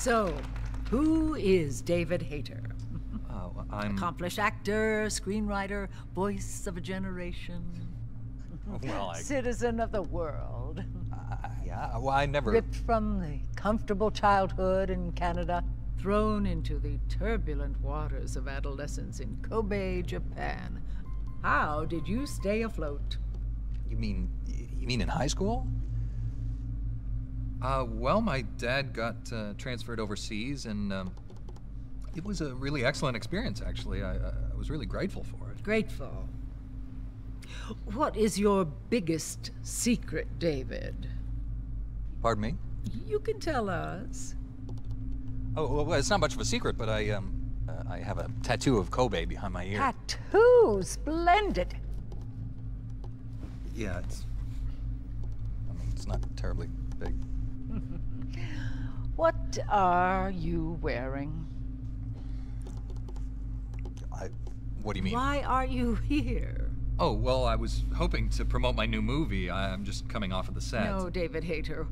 So, who is David Hayter? I'm... Accomplished actor, screenwriter, voice of a generation. Well, Citizen of the world. Yeah, well, I never... Ripped from the comfortable childhood in Canada, thrown into the turbulent waters of adolescence in Kobe, Japan. How did you stay afloat? You mean in high school? Well, my dad got transferred overseas, and it was a really excellent experience, actually. I was really grateful for it. Grateful. What is your biggest secret, David? Pardon me? You can tell us. Oh, well, it's not much of a secret, but I have a tattoo of Kobe behind my ear. Tattoo? Splendid. Yeah, it's not terribly big. What are you wearing? What do you mean? Why are you here? Oh, well, I was hoping to promote my new movie. I'm just coming off of the set. No, David Hayter.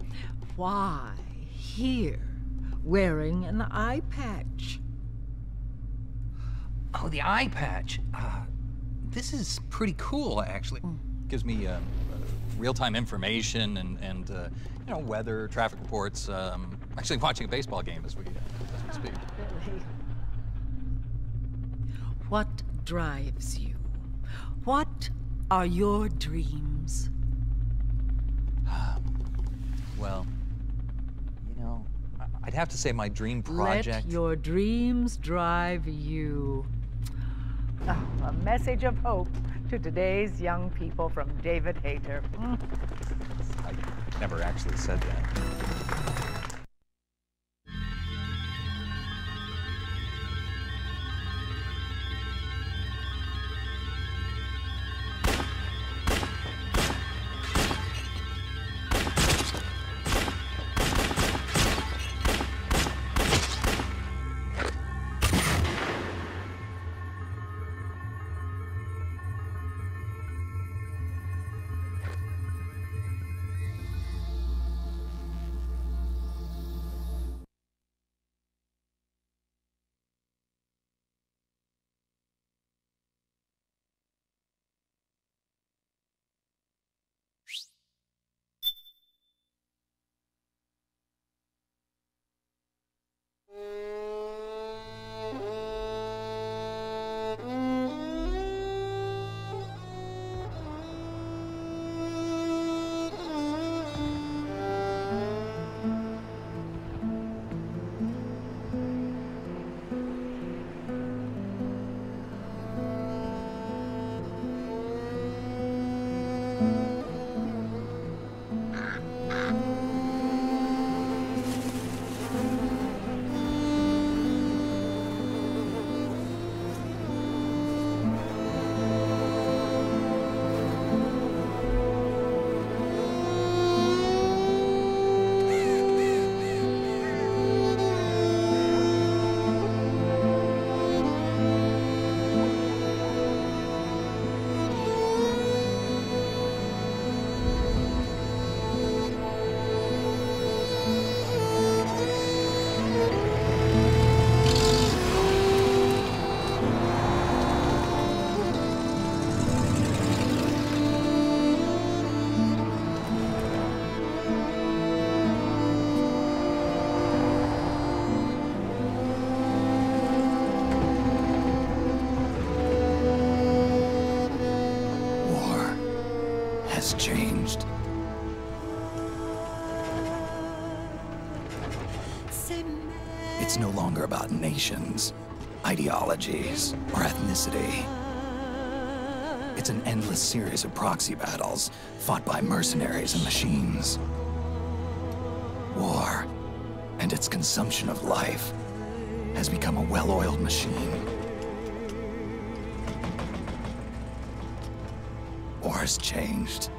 Why here, wearing an eye patch? Oh, the eye patch. This is pretty cool, actually. Gives me real-time information and you know, weather, traffic reports. Actually watching a baseball game as we speak. Really? What drives you? What are your dreams? Well, you know, I'd have to say my dream project... Let your dreams drive you. Oh, a message of hope to today's young people from David Hayter. I never actually said that. Changed. It's no longer about nations, ideologies, or ethnicity. It's an endless series of proxy battles fought by mercenaries and machines. War and its consumption of life has become a well-oiled machine. War's changed.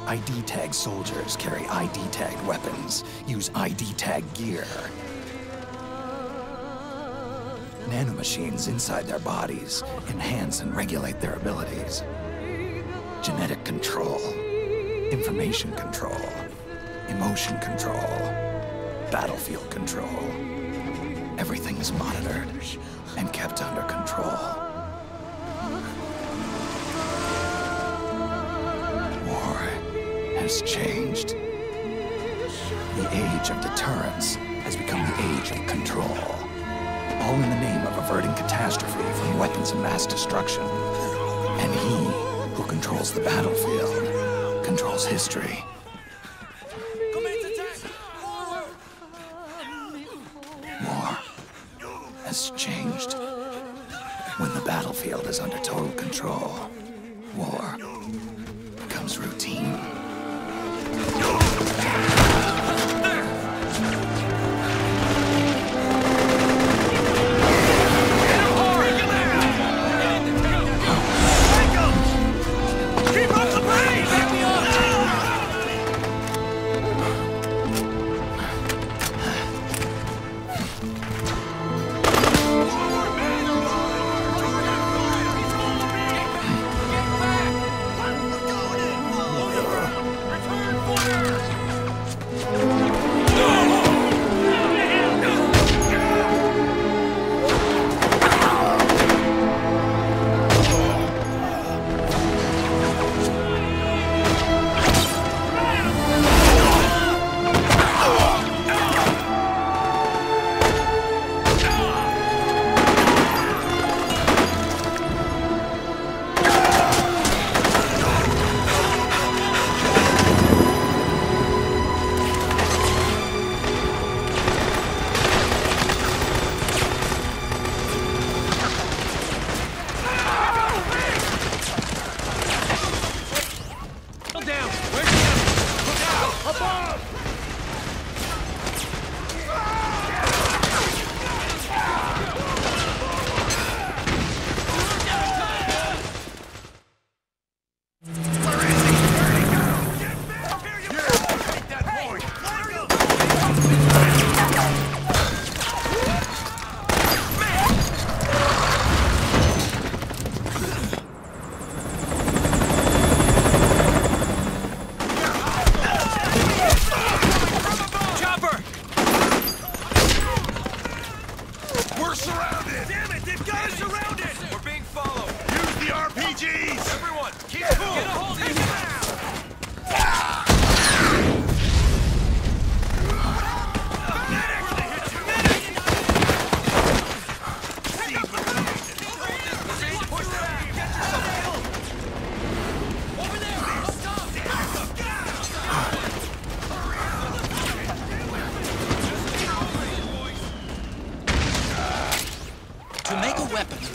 ID-tagged soldiers carry ID-tagged weapons, use ID-tagged gear. Nanomachines inside their bodies enhance and regulate their abilities. Genetic control, information control, emotion control. battlefield control. Everything is monitored and kept under control. War has changed. The age of deterrence has become the age of control. All in the name of averting catastrophe from weapons of mass destruction. And he who controls the battlefield controls history. War has changed. When the battlefield is under total control, war becomes routine.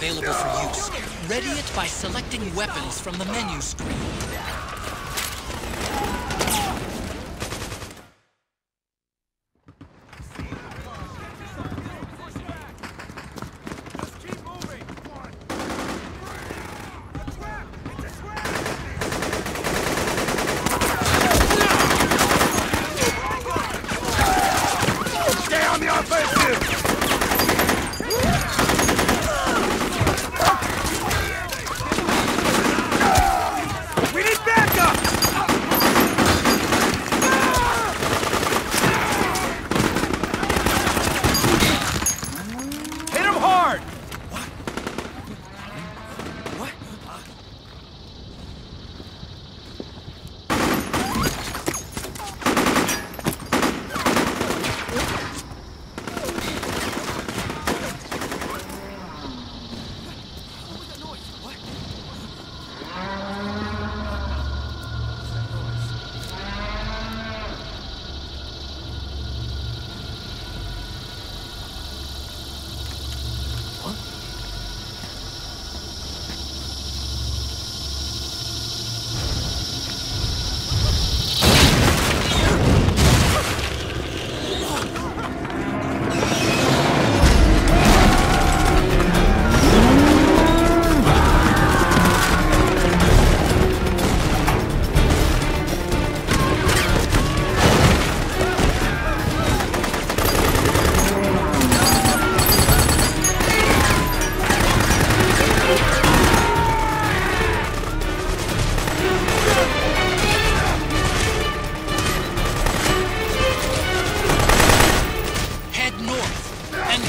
Available for use. Ready it by selecting weapons from the menu screen. Stay on the offensive!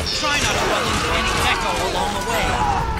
Try not to run into any gecko along the way.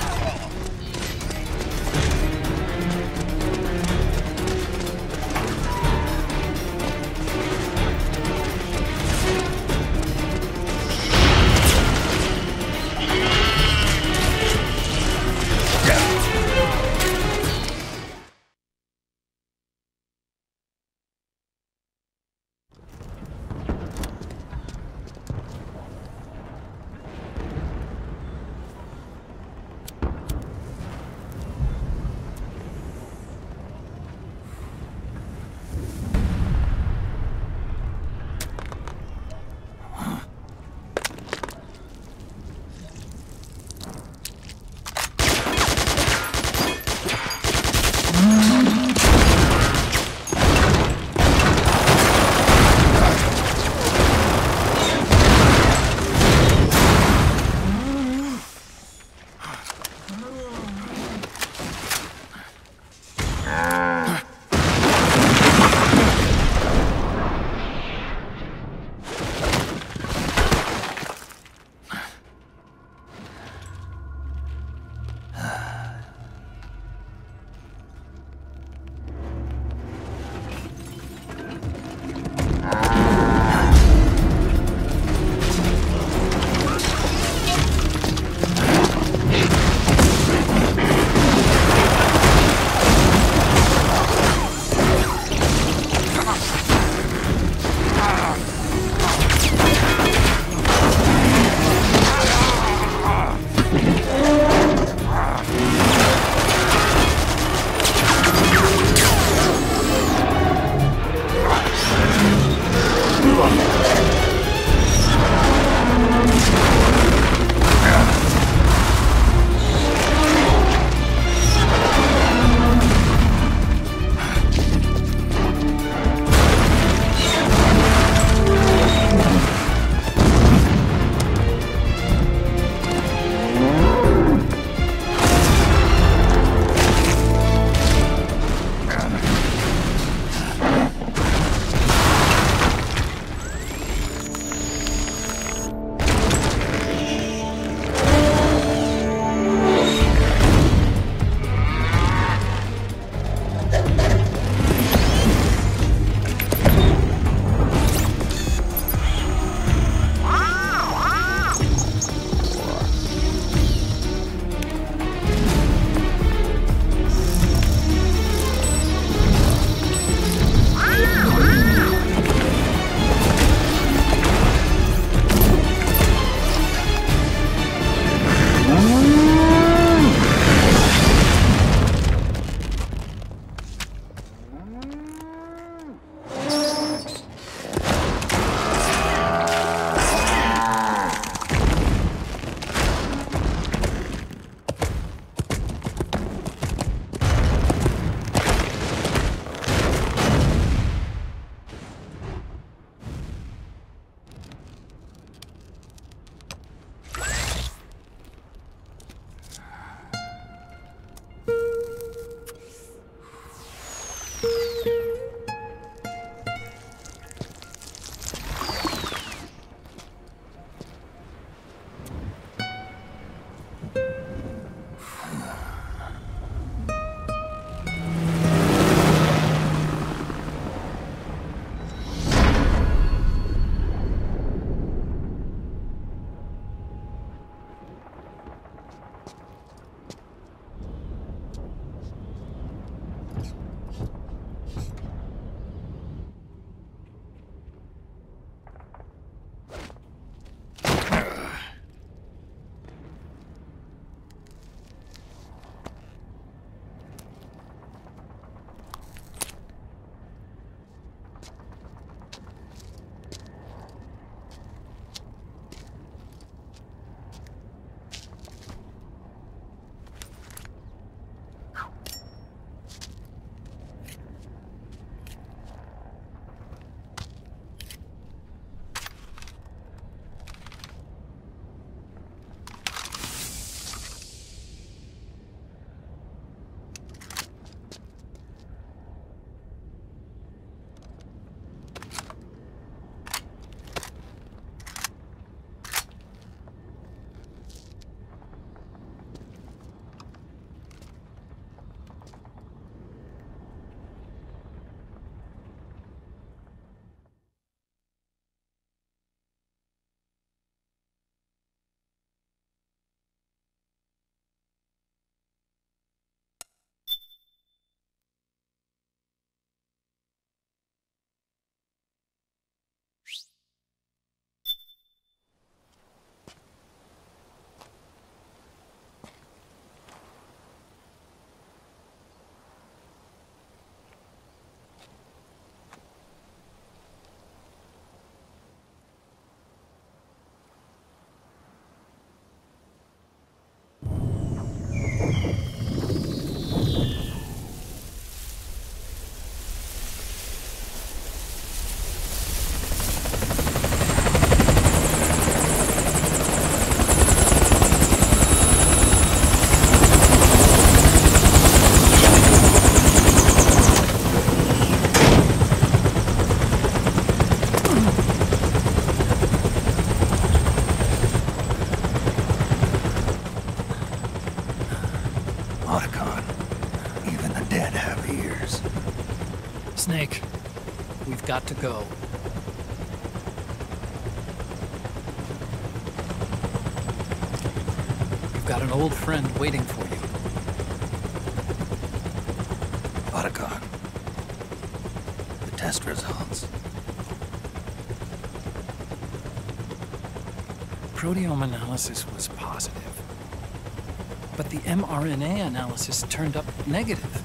We've got to go. You've got an old friend waiting for you. Otacon. The test results. Proteome analysis was positive, but the mRNA analysis turned up negative.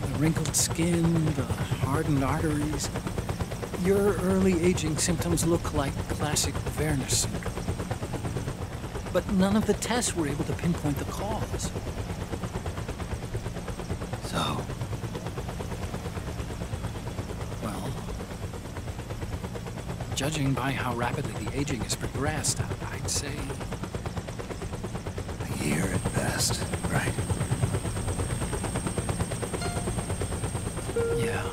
The wrinkled skin, the hardened arteries. Your early aging symptoms look like classic Werner syndrome. But none of the tests were able to pinpoint the cause. So, Well, judging by how rapidly the aging has progressed, I'd say... a year at best, right? Yeah.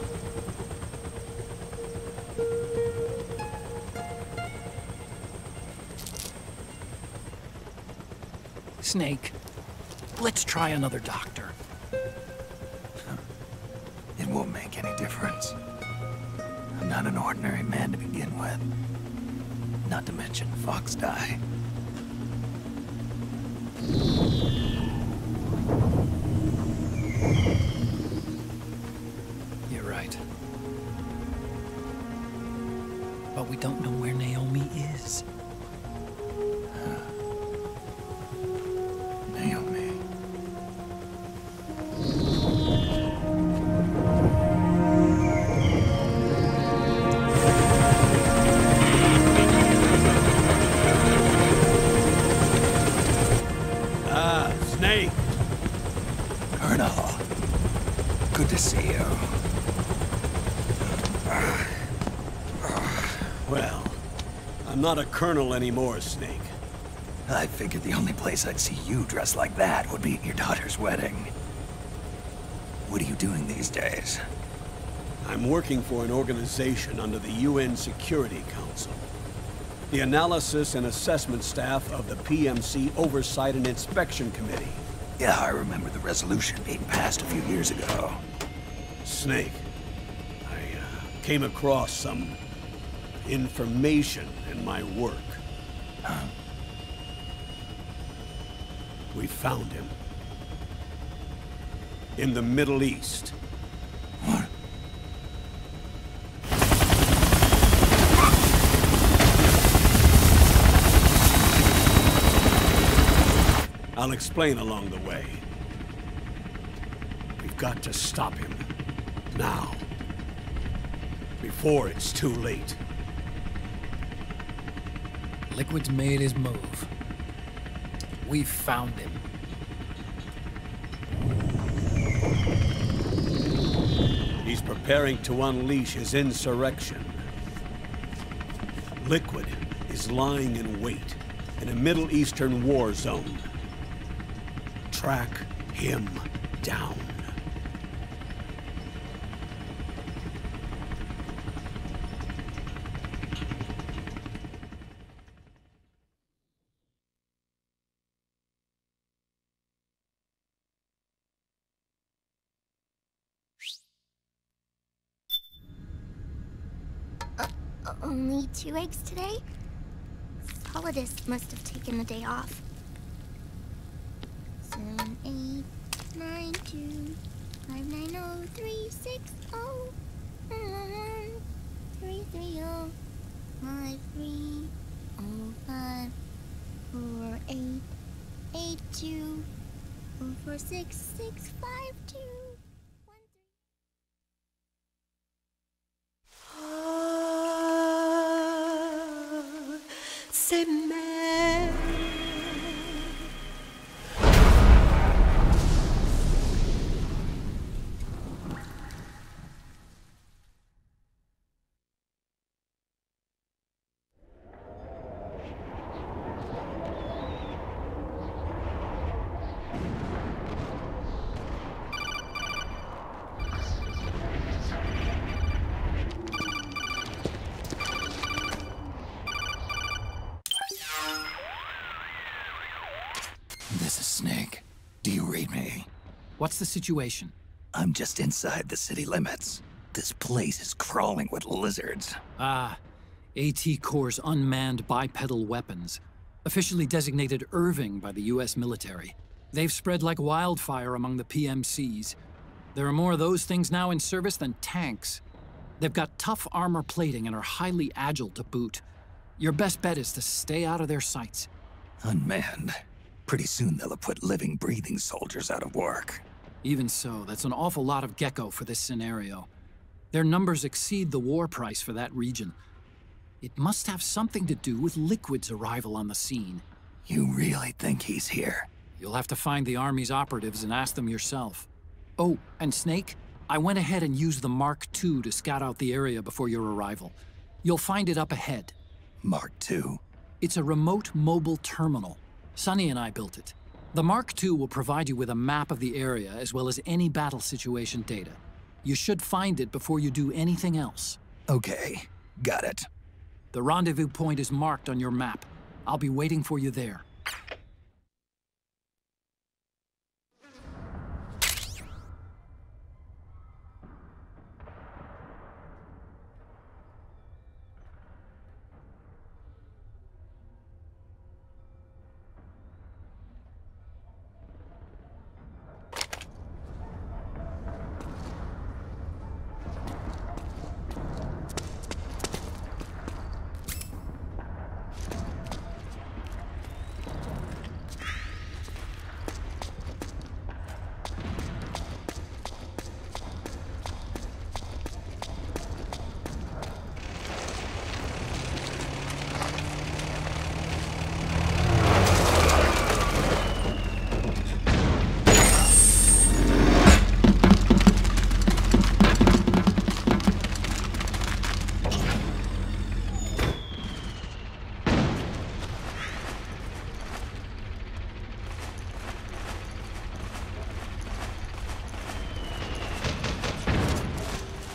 Snake, let's try another doctor. It won't make any difference. I'm not an ordinary man to begin with. Not to mention Fox die. You're right. But we don't know where Naomi is. Naomi. Snake! Colonel. Good to see you. Well, I'm not a colonel anymore, Snake. I figured the only place I'd see you dressed like that would be at your daughter's wedding. What are you doing these days? I'm working for an organization under the UN Security Council. The Analysis and Assessment Staff of the PMC Oversight and Inspection Committee. Yeah, I remember the resolution being passed a few years ago. Snake, I came across some information in my work. Huh? We found him. In the Middle East. What? I'll explain along the way. We've got to stop him. Now. Before it's too late. Liquid's made his move. We've found him. He's preparing to unleash his insurrection. Liquid is lying in wait in a Middle Eastern war zone. Track him down. Only 2 eggs today? Solidus must have taken the day off. 7, 8, 9, 2, 5, 9, 0, 3, 6, 0, 1, 3, 3, 0, 5, 3, 0, 5, 4, 8, 8, 2, 4, 4, 6, 6, 5, 2. C'est mère. This is Snake. Do you read me? What's the situation? I'm just inside the city limits. This place is crawling with lizards. Ah, AT Corps' unmanned bipedal weapons, officially designated Irving by the US military. They've spread like wildfire among the PMCs. There are more of those things now in service than tanks. They've got tough armor plating and are highly agile to boot. Your best bet is to stay out of their sights. Unmanned. Pretty soon they'll have put living, breathing soldiers out of work. Even so, that's an awful lot of gecko for this scenario. Their numbers exceed the war price for that region. It must have something to do with Liquid's arrival on the scene. You really think he's here? You'll have to find the Army's operatives and ask them yourself. Oh, and Snake, I went ahead and used the Mark II to scout out the area before your arrival. You'll find it up ahead. Mark II? It's a remote mobile terminal. Sonny and I built it. The Mark II will provide you with a map of the area as well as any battle situation data. You should find it before you do anything else. Okay, got it. The rendezvous point is marked on your map. I'll be waiting for you there.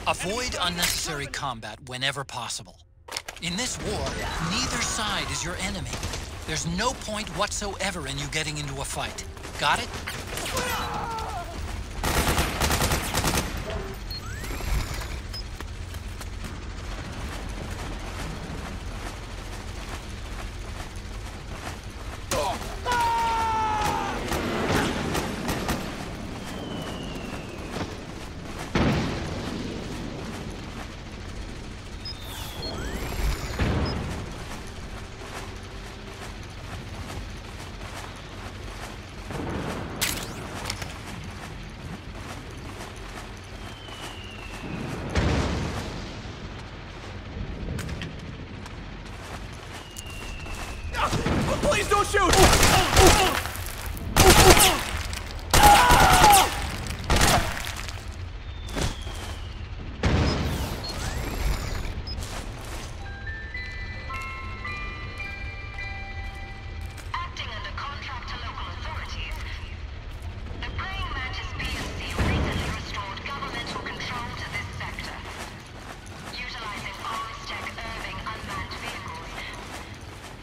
Avoid unnecessary combat whenever possible. In this war, neither side is your enemy. There's no point whatsoever in you getting into a fight. Got it? Please don't shoot! Acting under contract to local authorities, the Praying Mantis PMC recently restored governmental control to this sector. Utilizing Armstech Irving unmanned vehicles,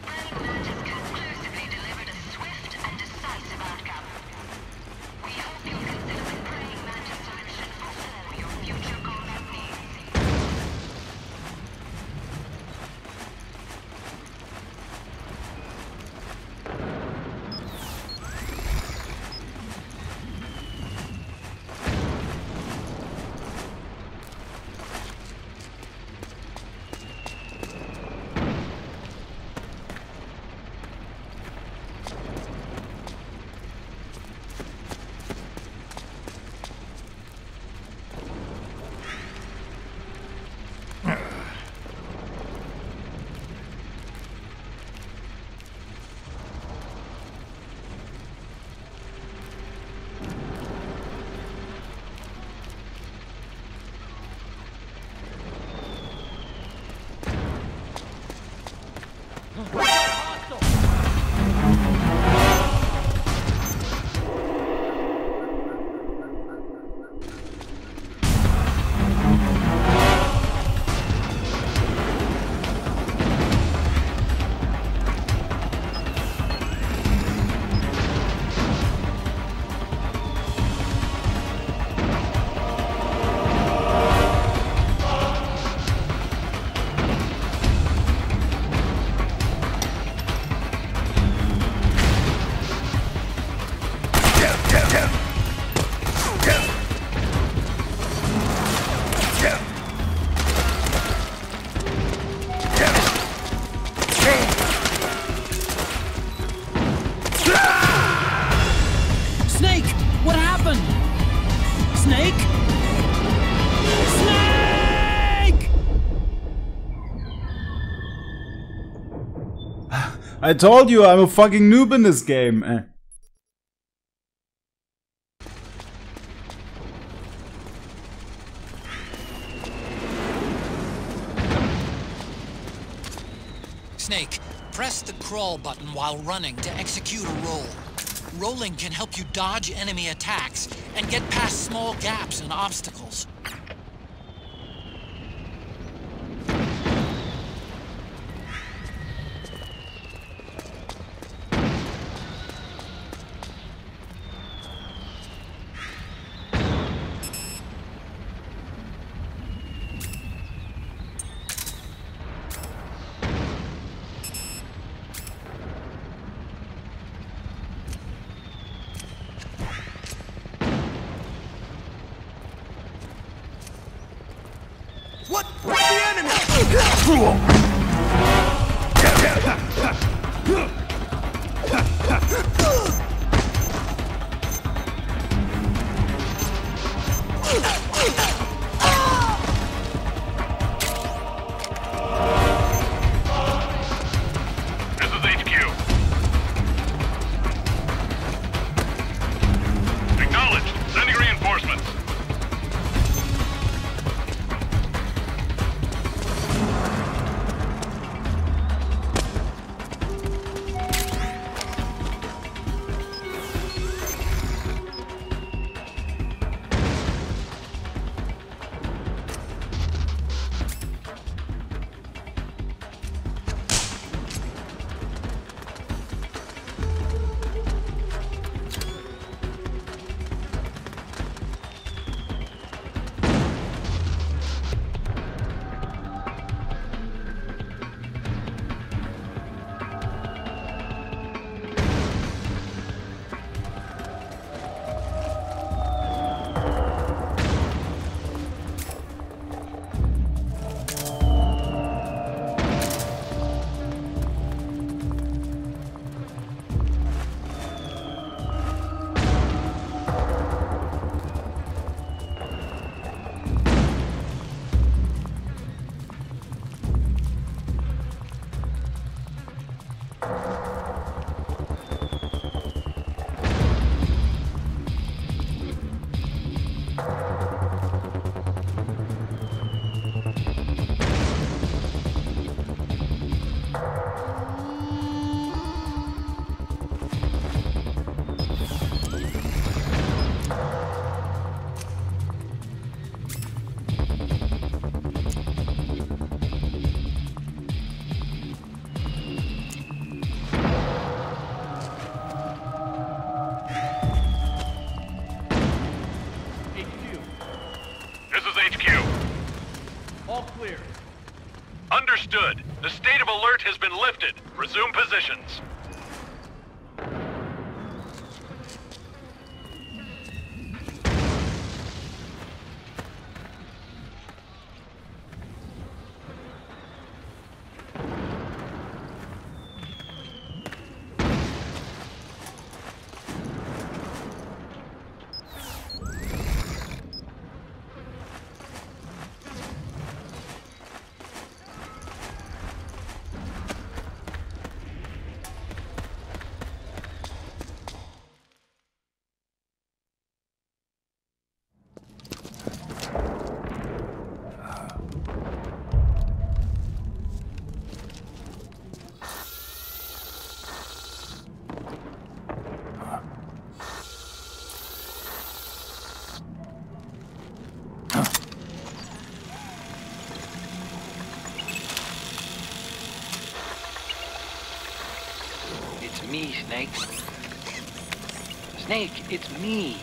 Praying Mantis conclusively delivered a swift and decisive outcome. We hope you'll consider the Praying Mantis solution for all your future combat needs. I told you I'm a fucking noob in this game. Snake, press the crawl button while running to execute a roll. Rolling can help you dodge enemy attacks and get past small gaps and obstacles. What? The enemy! This is HQ. Acknowledged. Sending reinforcements. Understood. The state of alert has been lifted. Resume positions. Me, Snake. Snake, it's me.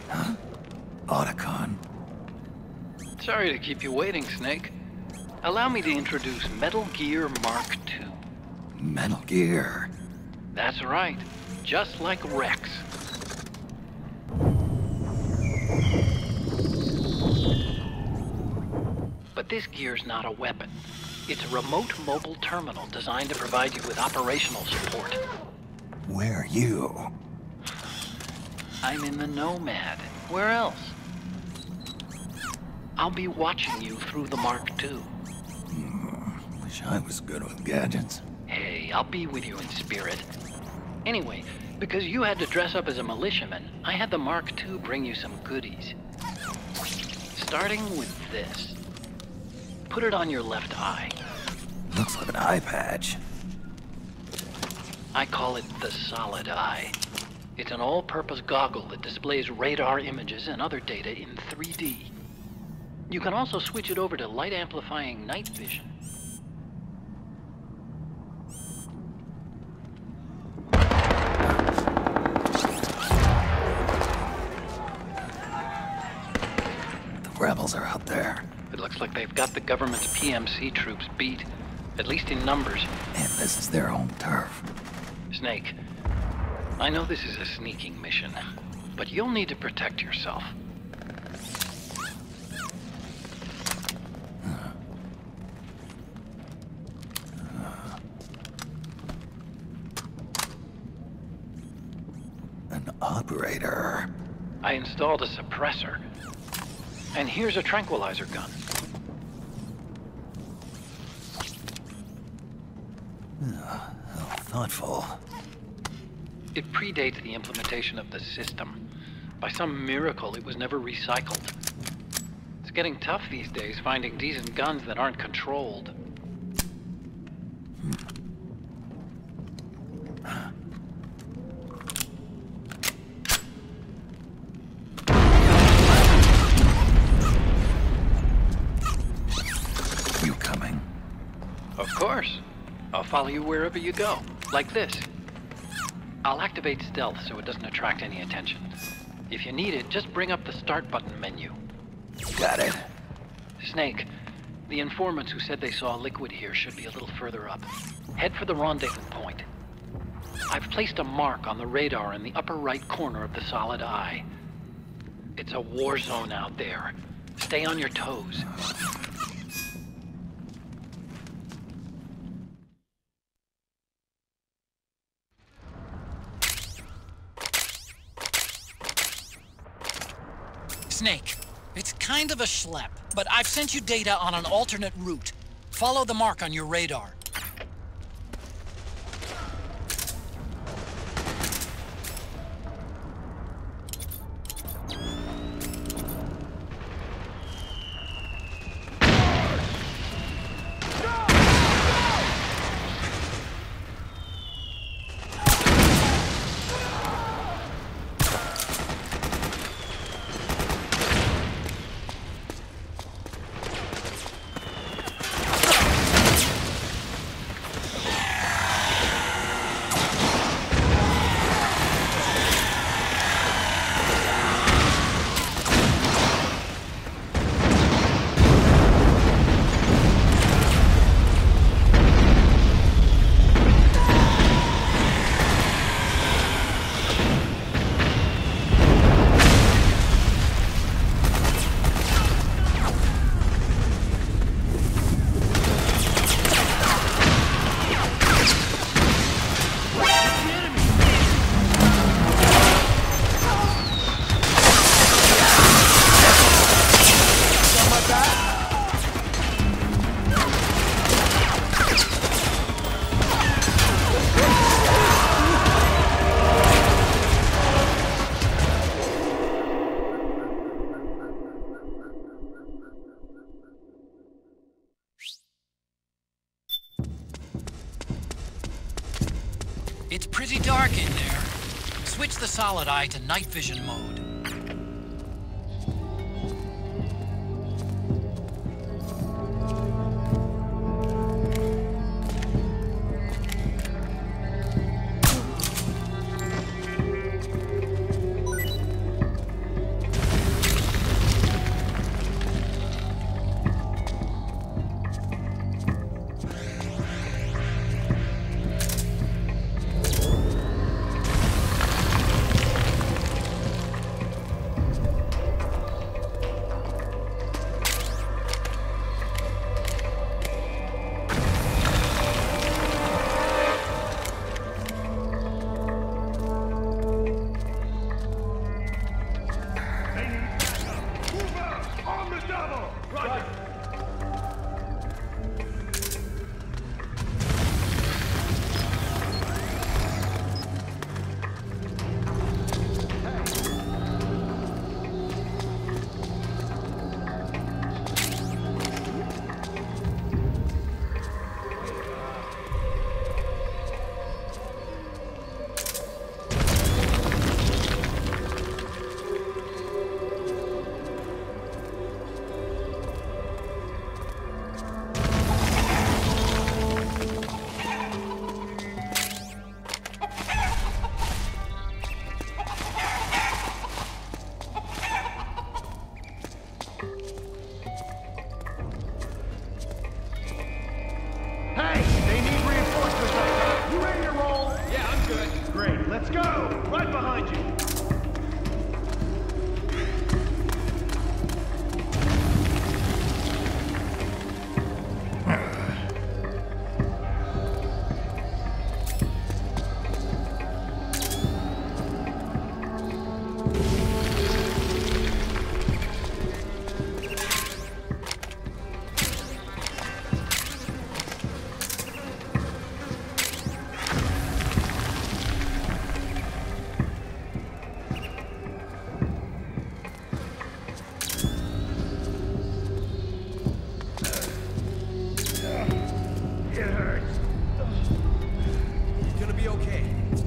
Huh? Otacon. Sorry to keep you waiting, Snake. Allow me to introduce Metal Gear Mark II. Metal Gear. That's right. Just like Rex. But this gear's not a weapon. It's a remote mobile terminal designed to provide you with operational support. Where are you? I'm in the Nomad. Where else? I'll be watching you through the Mark II. Wish I was good with gadgets. Hey, I'll be with you in spirit. Anyway, because you had to dress up as a militiaman, I had the Mark II bring you some goodies. Starting with this. Put it on your left eye. Looks like an eye patch. I call it the Solid Eye. It's an all-purpose goggle that displays radar images and other data in 3D. You can also switch it over to light-amplifying night vision. The rebels are out there. It looks like they've got the government's PMC troops beat, at least in numbers. And this is their home turf. Snake, I know this is a sneaking mission, but you'll need to protect yourself. An operator. I installed a suppressor. And here's a tranquilizer gun. How thoughtful. It predates the implementation of the system. By some miracle, it was never recycled. It's getting tough these days finding decent guns that aren't controlled. You coming? Of course. I'll follow you wherever you go, like this. I'll activate stealth so it doesn't attract any attention. If you need it, just bring up the start button menu. Got it. Snake, the informants who said they saw Liquid here should be a little further up. Head for the rendezvous point. I've placed a mark on the radar in the upper right corner of the Solid Eye. It's a war zone out there. Stay on your toes. Snake, it's kind of a schlep, but I've sent you data on an alternate route. Follow the mark on your radar. It's pretty dark in there. Switch the Solid Eye to night vision mode.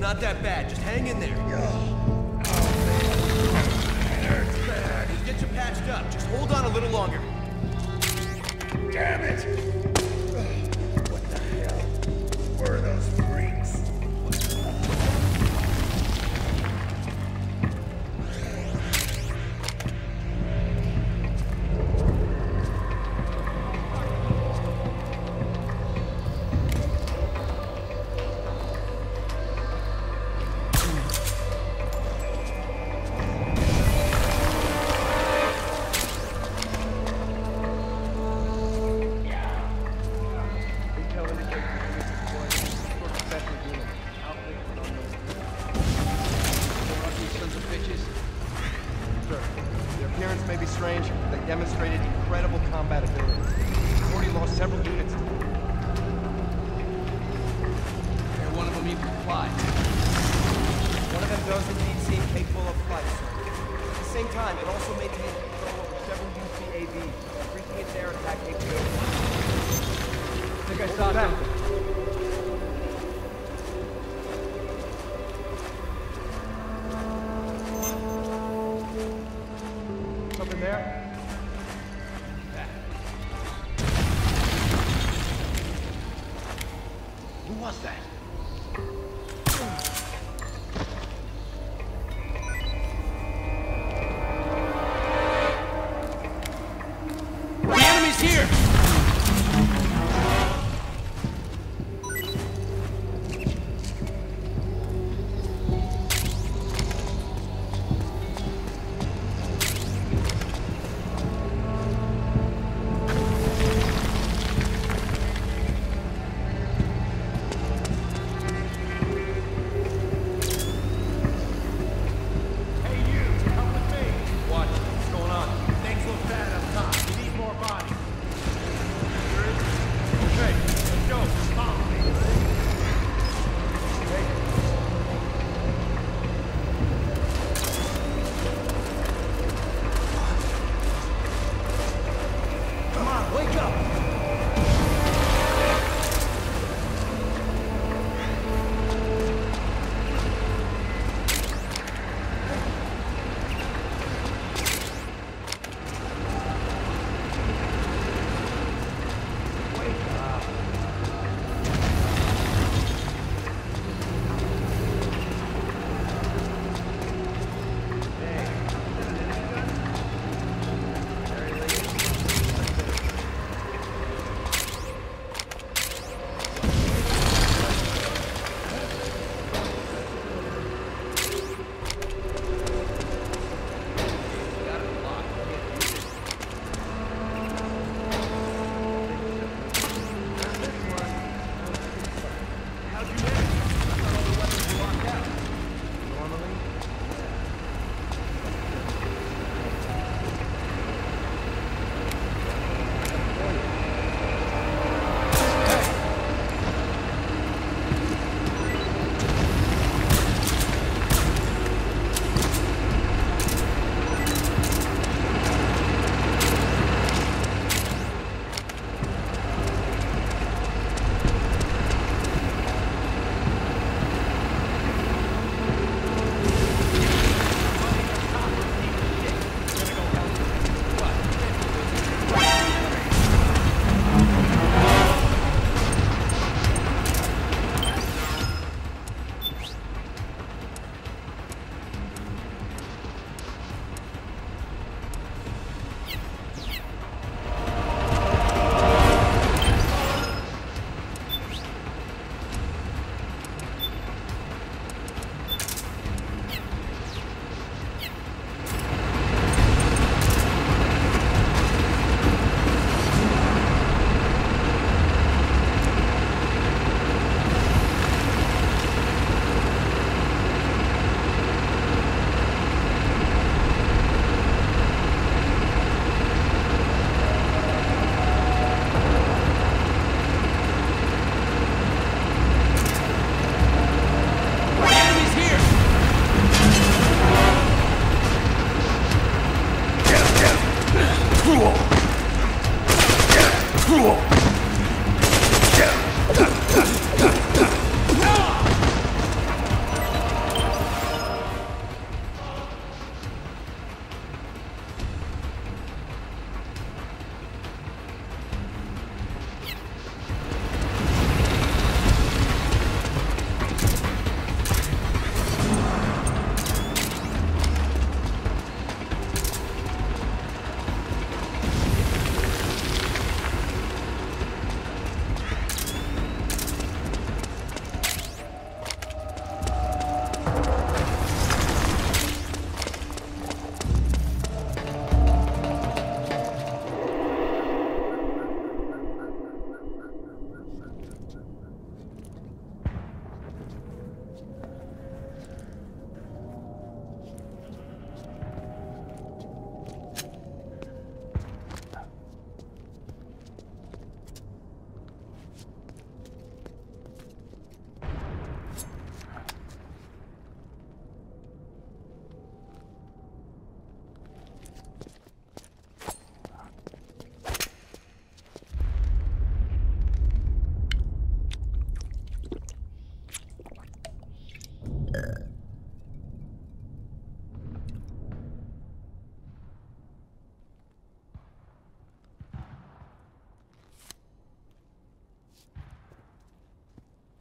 not that bad. Just hang in there. Just get you patched up. Just hold on a little longer. Damn it! What the hell were those freaks?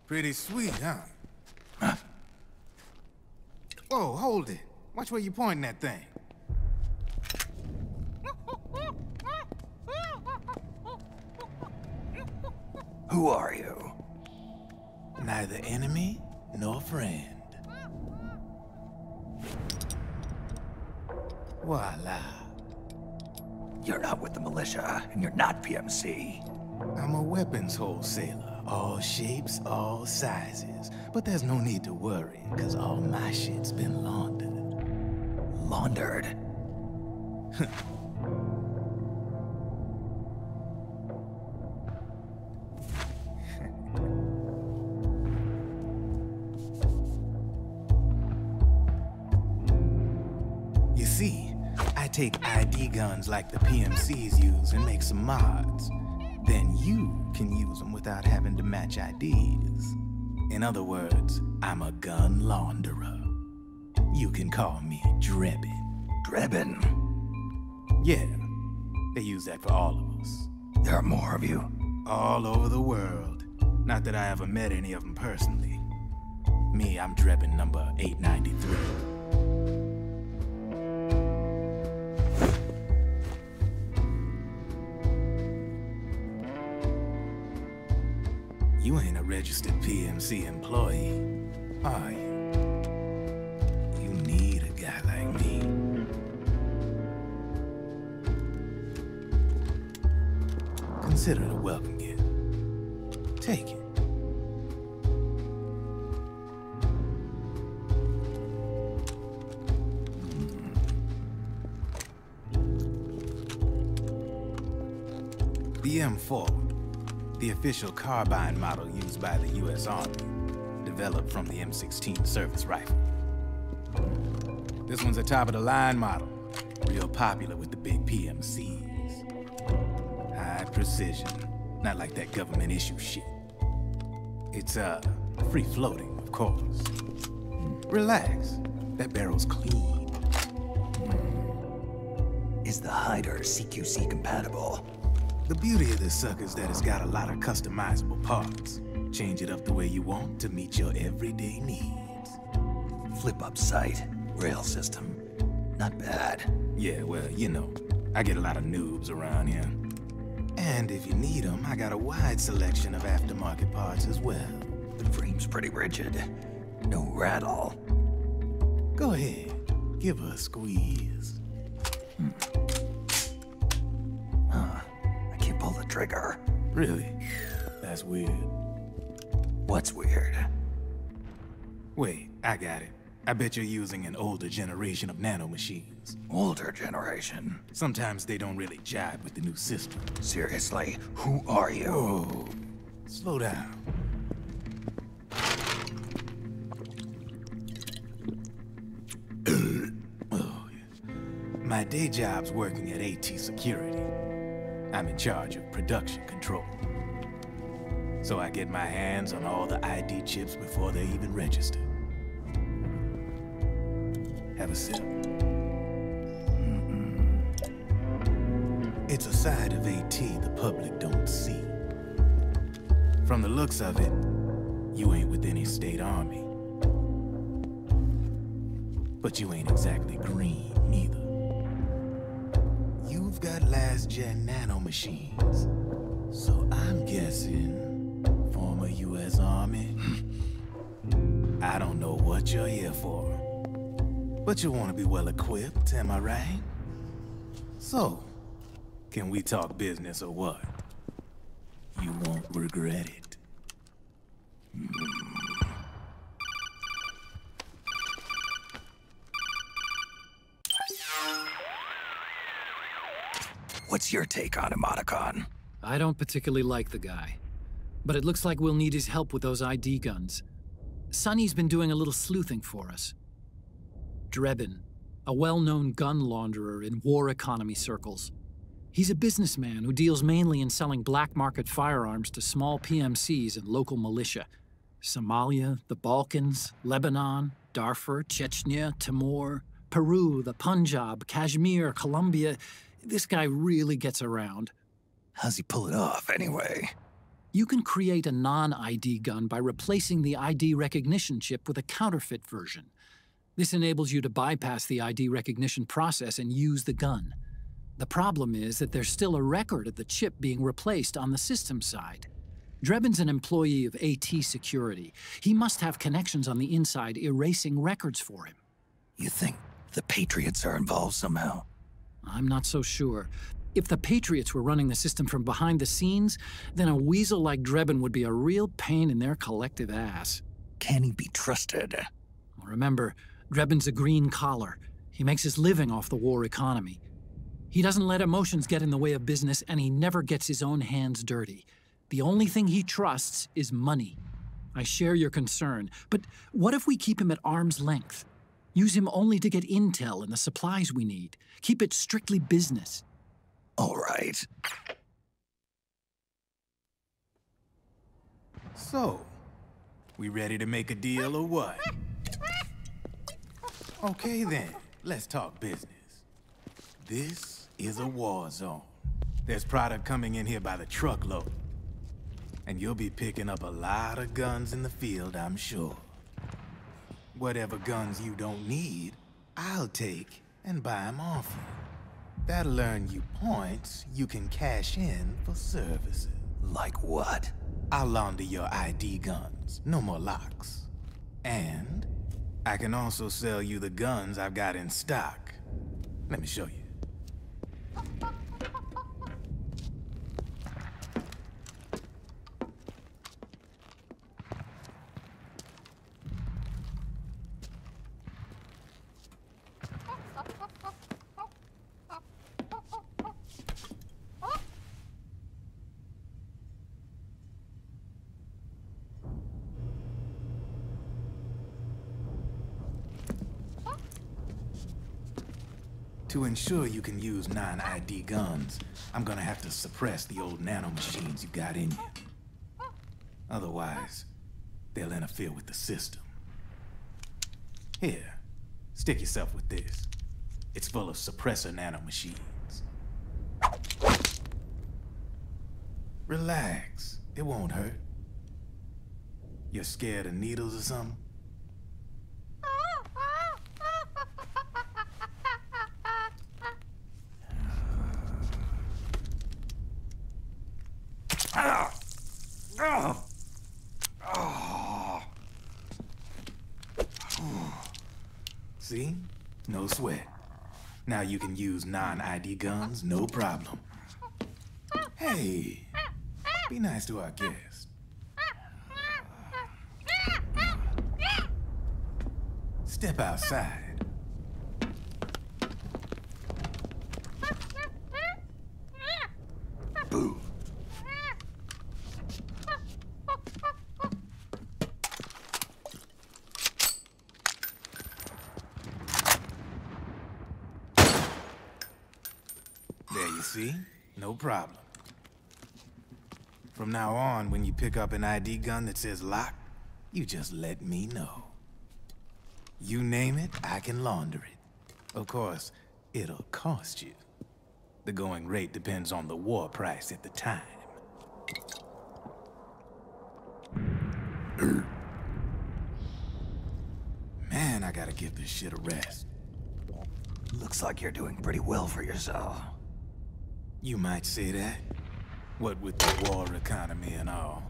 Pretty sweet, huh? Whoa, hold it. Watch where you pointing that thing. Who are you? Neither enemy nor friend. Voila. You're not with the militia, and you're not PMC. I'm a weapons wholesaler. All shapes, all sizes. But there's no need to worry, because all my shit's been laundered. Laundered? You see, I take ID guns like the PMCs use and make some mods. Then you can use them without having to match IDs. In other words, I'm a gun launderer. You can call me Drebin. Drebin? Yeah, they use that for all of us. There are more of you? All over the world. Not that I ever met any of them personally. Me, I'm Drebin number 893. You ain't a registered PMC employee, are you? You need a guy like me. Consider it a welcome gift. Take it. The M4. The official carbine model used by the U.S. Army, developed from the M16 service rifle. This one's a top-of-the-line model, real popular with the big PMCs. High precision, not like that government-issue shit. It's, free-floating, of course. Relax, that barrel's clean. Is the hider CQC compatible? The beauty of this sucker is that it's got a lot of customizable parts. Change it up the way you want to meet your everyday needs. Flip-up sight, rail system. Not bad. Yeah, well, you know, I get a lot of noobs around here. And if you need them, I got a wide selection of aftermarket parts as well. The frame's pretty rigid. No rattle. Go ahead, give her a squeeze. Pull the trigger. Really? That's weird. What's weird? Wait, I got it. I bet you're using an older generation of nanomachines. Older generation? Sometimes they don't really jive with the new system. Seriously, who are you? Whoa. Slow down. Oh, yeah. My day job's working at AT Security. I'm in charge of production control. So I get my hands on all the ID chips before they even register. Have a sip. It's a side of AT the public don't see. From the looks of it, you ain't with any state army. But you ain't exactly green, neither. You've got last-gen nanomachines. So I'm guessing former U.S. Army. I don't know what you're here for. But you want to be well-equipped, am I right? So, can we talk business or what? You won't regret it. What's your take on Emoticon? I don't particularly like the guy. But it looks like we'll need his help with those ID guns. Sonny's been doing a little sleuthing for us. Drebin, a well-known gun launderer in war economy circles. He's a businessman who deals mainly in selling black market firearms to small PMCs and local militia. Somalia, the Balkans, Lebanon, Darfur, Chechnya, Timor, Peru, the Punjab, Kashmir, Colombia. This guy really gets around. How's he pull it off, anyway? You can create a non-ID gun by replacing the ID recognition chip with a counterfeit version. This enables you to bypass the ID recognition process and use the gun. The problem is that there's still a record of the chip being replaced on the system side. Drebin's an employee of AT Security. He must have connections on the inside erasing records for him. You think the Patriots are involved somehow? I'm not so sure. If the Patriots were running the system from behind the scenes, then a weasel like Drebin would be a real pain in their collective ass. Can he be trusted? Remember, Drebin's a green collar. He makes his living off the war economy. He doesn't let emotions get in the way of business, and he never gets his own hands dirty. The only thing he trusts is money. I share your concern, but what if we keep him at arm's length? Use him only to get intel and the supplies we need. Keep it strictly business. All right. So, we ready to make a deal or what? Okay then, let's talk business. This is a war zone. There's product coming in here by the truckload. And you'll be picking up a lot of guns in the field, I'm sure. Whatever guns you don't need, I'll take and buy them off you. That'll earn you points you can cash in for services. Like what? I'll launder your ID guns, no more locks. And I can also sell you the guns I've got in stock. Let me show you. To ensure you can use non-ID guns, I'm gonna have to suppress the old nanomachines you got in you. Otherwise, they'll interfere with the system. Here, stick yourself with this. It's full of suppressor nanomachines. Relax, it won't hurt. You're scared of needles or something? See? No sweat. Now you can use non-ID guns, no problem. Hey, be nice to our guest. Step outside. Boo. There you see? No problem. From now on, when you pick up an ID gun that says lock, you just let me know. You name it, I can launder it. Of course, it'll cost you. The going rate depends on the war price at the time. Man, I gotta give this shit a rest. Looks like you're doing pretty well for yourself. You might say that. What with the war economy and all,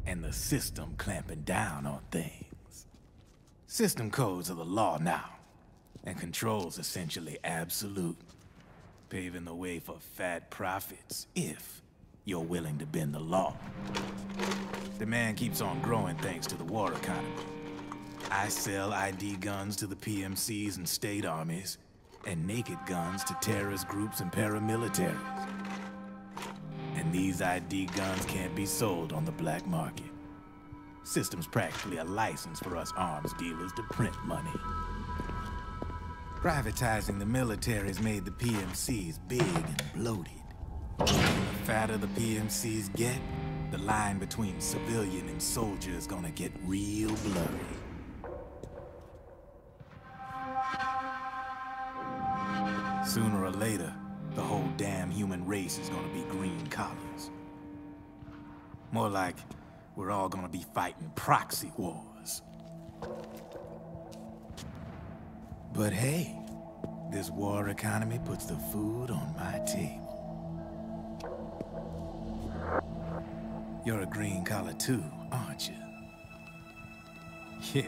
and the system clamping down on things. System codes are the law now, and control's essentially absolute, paving the way for fat profits if you're willing to bend the law. Demand keeps on growing thanks to the war economy. I sell ID guns to the PMCs and state armies, and naked guns to terrorist groups and paramilitaries. And these ID guns can't be sold on the black market. System's practically a license for us arms dealers to print money. Privatizing the military's made the PMCs big and bloated. The fatter the PMCs get, the line between civilian and soldier is gonna get real blurry. Sooner or later, the whole damn human race is gonna be green collars. More like we're all gonna be fighting proxy wars. But hey, this war economy puts the food on my table. You're a green collar too, aren't you? Yeah,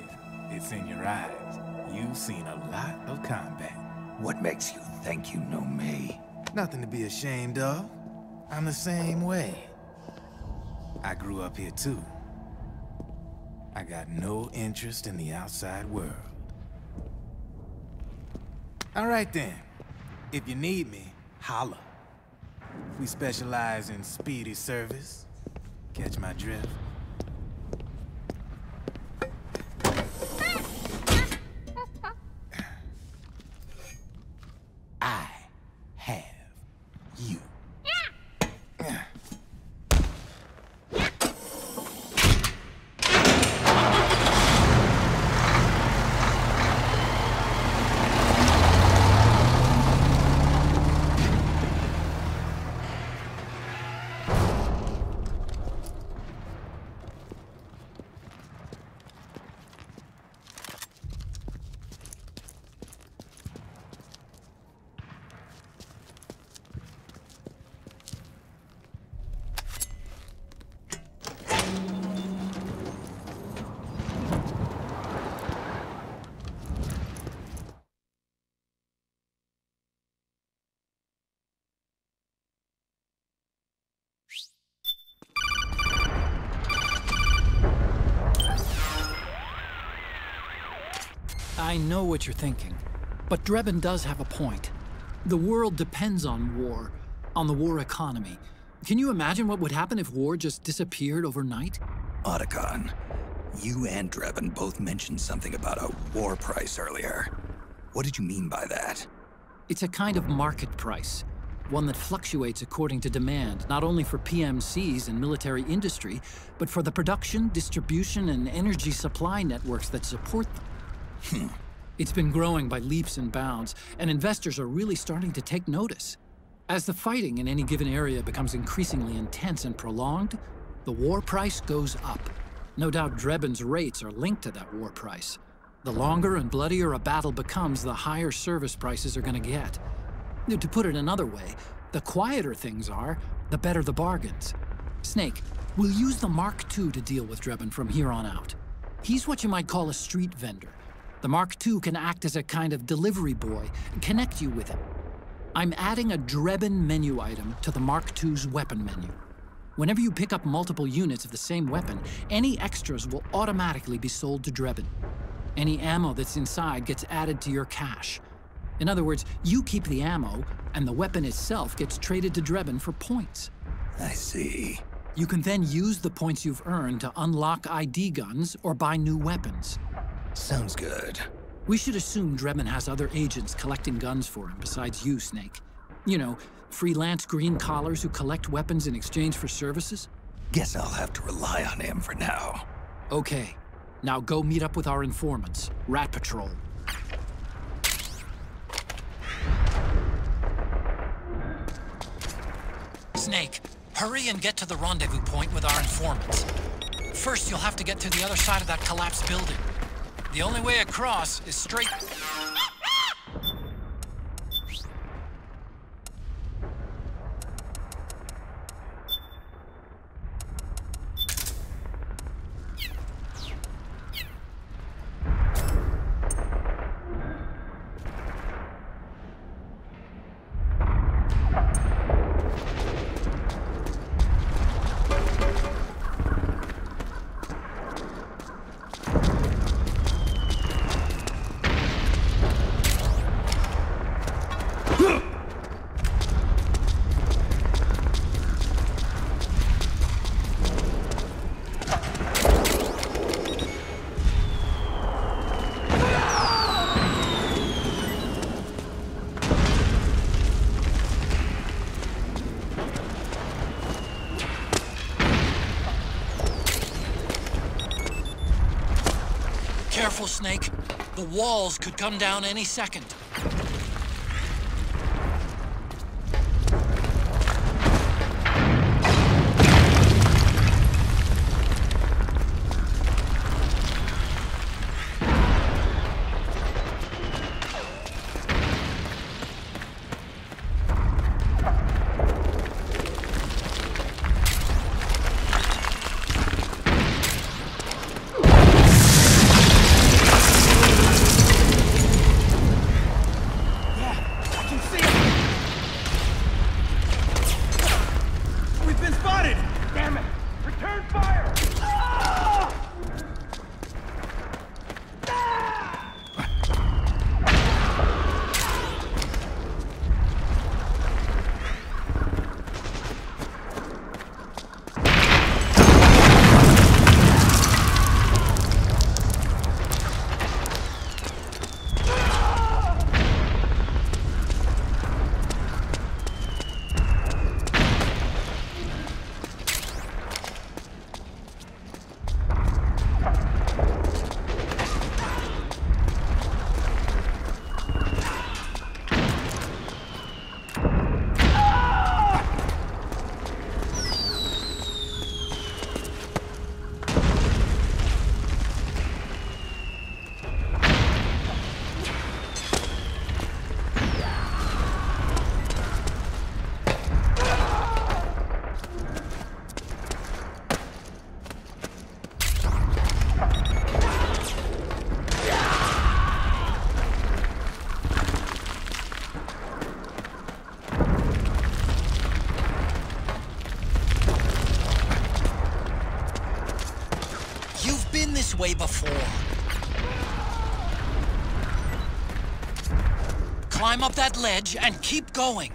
it's in your eyes. You've seen a lot of combat. What makes you think you know me? Nothing to be ashamed of. I'm the same way. I grew up here too. I got no interest in the outside world. All right then. If you need me, holla. We specialize in speedy service. Catch my drift? I have you. I know what you're thinking, but Drebin does have a point. The world depends on war, on the war economy. Can you imagine what would happen if war just disappeared overnight? Otacon, you and Drebin both mentioned something about a war price earlier. What did you mean by that? It's a kind of market price, one that fluctuates according to demand, not only for PMCs and military industry, but for the production, distribution, and energy supply networks that support them. It's been growing by leaps and bounds, and investors are really starting to take notice. As the fighting in any given area becomes increasingly intense and prolonged, the war price goes up. No doubt Drebin's rates are linked to that war price. The longer and bloodier a battle becomes, the higher service prices are going to get. To put it another way, the quieter things are, the better the bargains. Snake, we'll use the Mark II to deal with Drebin from here on out. He's what you might call a street vendor. The Mark II can act as a kind of delivery boy and connect you with him. I'm adding a Drebin menu item to the Mark II's weapon menu. Whenever you pick up multiple units of the same weapon, any extras will automatically be sold to Drebin. Any ammo that's inside gets added to your cache. In other words, you keep the ammo, and the weapon itself gets traded to Drebin for points. I see. You can then use the points you've earned to unlock ID guns or buy new weapons. Sounds good. We should assume Drebin has other agents collecting guns for him besides you, Snake. You know, freelance green collars who collect weapons in exchange for services? Guess I'll have to rely on him for now. Okay. Now go meet up with our informants, Rat Patrol. Snake, hurry and get to the rendezvous point with our informants. First, you'll have to get to the other side of that collapsed building. The only way across is straight... Careful, Snake. The walls could come down any second. this way before. Climb up that ledge and keep going.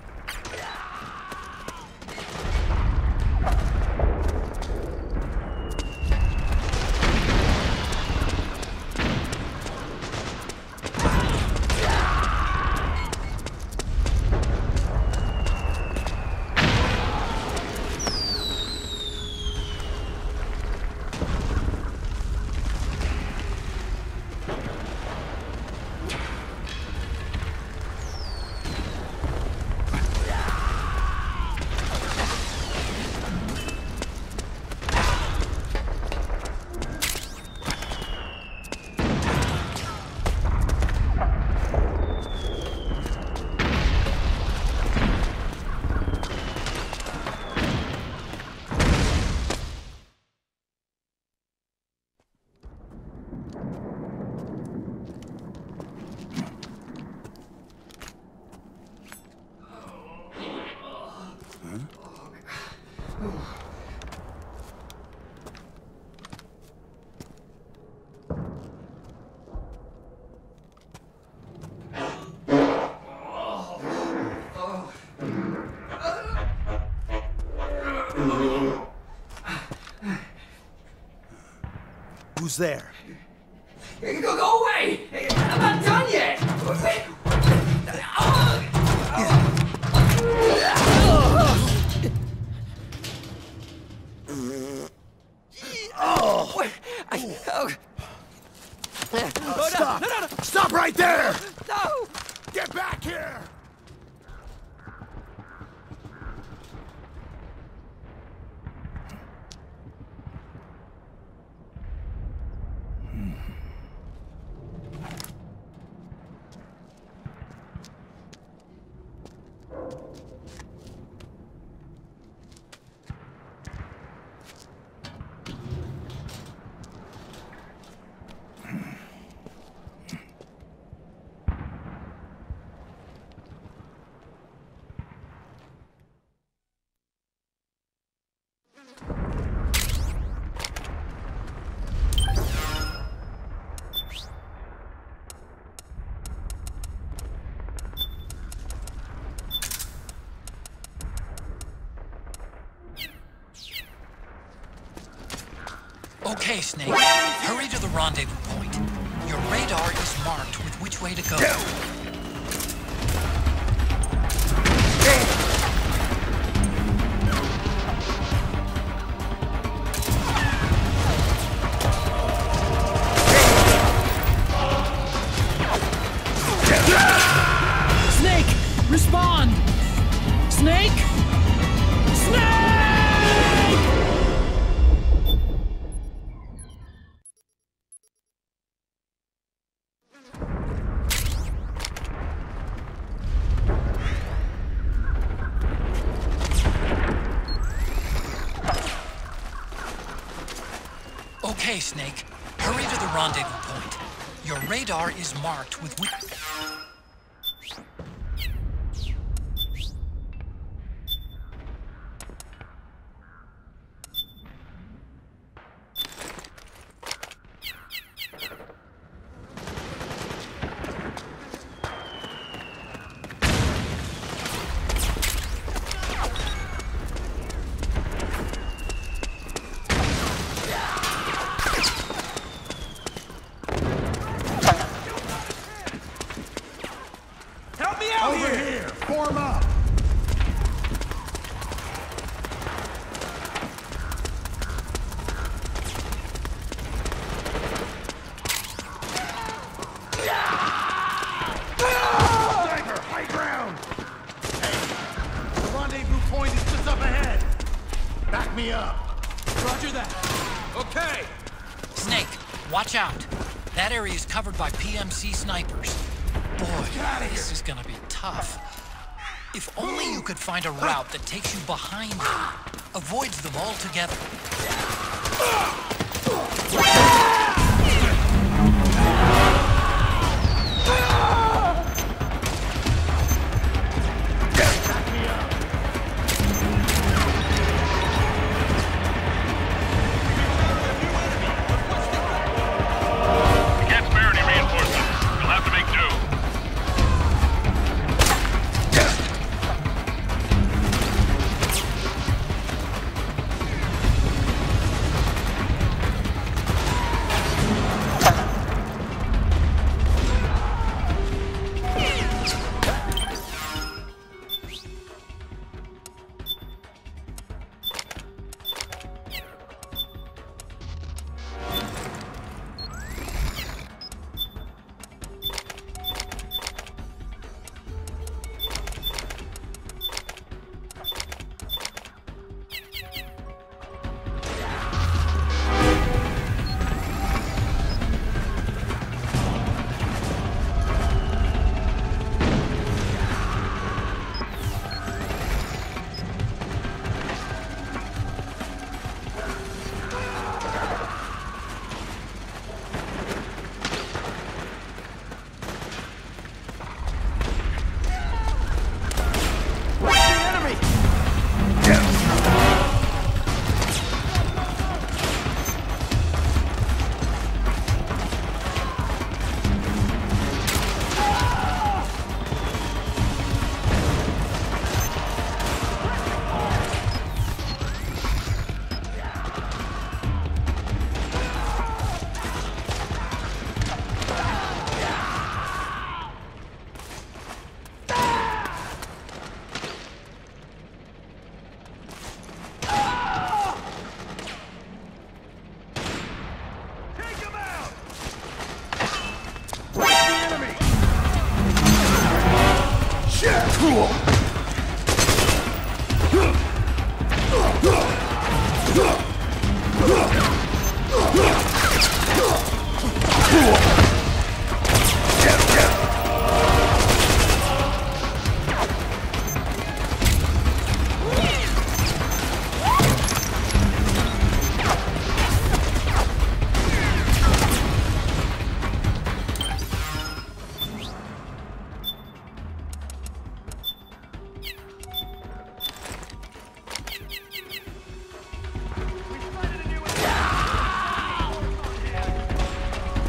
Who's there? Go away! I'm not done yet! Stop! No. Stop right there! No! Get back here! Okay, Snake. Hurry to the rendezvous point. Your radar is marked with which way to go. Snake! Respond! Snake! Snake! Okay, Snake. Hurry to the rendezvous point. Your radar is marked with which... Over here! Form up! Stagger! High ground! Hey! The rendezvous point is just up ahead! Back me up! Roger that. Okay! Snake, watch out. That area is covered by PMC snipers. Boy, this is gonna be tough. If only you could find a route that takes you behind them, avoids them altogether.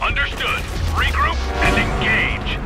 Understood. Regroup and engage.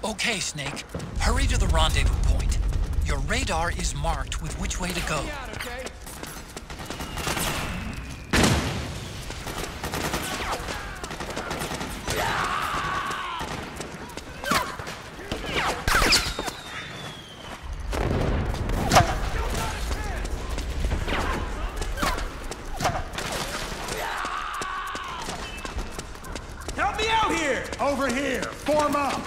Okay, Snake. Hurry to the rendezvous point. Your radar is marked with which way to go. Help me out here! Over here! Form up!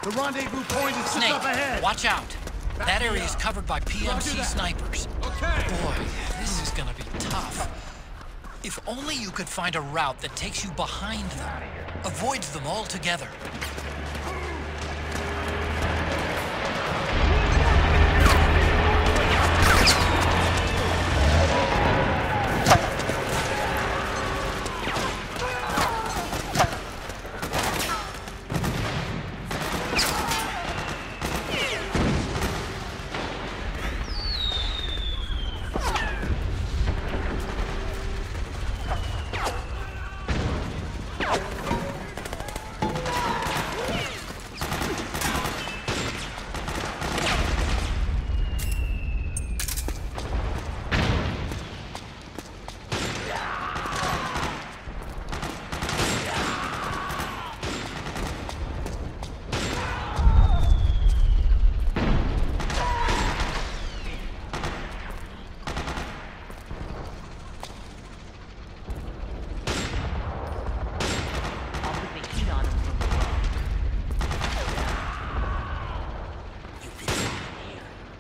The rendezvous point is just up ahead. Watch out. That area is covered by PMC snipers. Okay. Boy, this is gonna be tough. If only you could find a route that takes you behind them, avoids them altogether.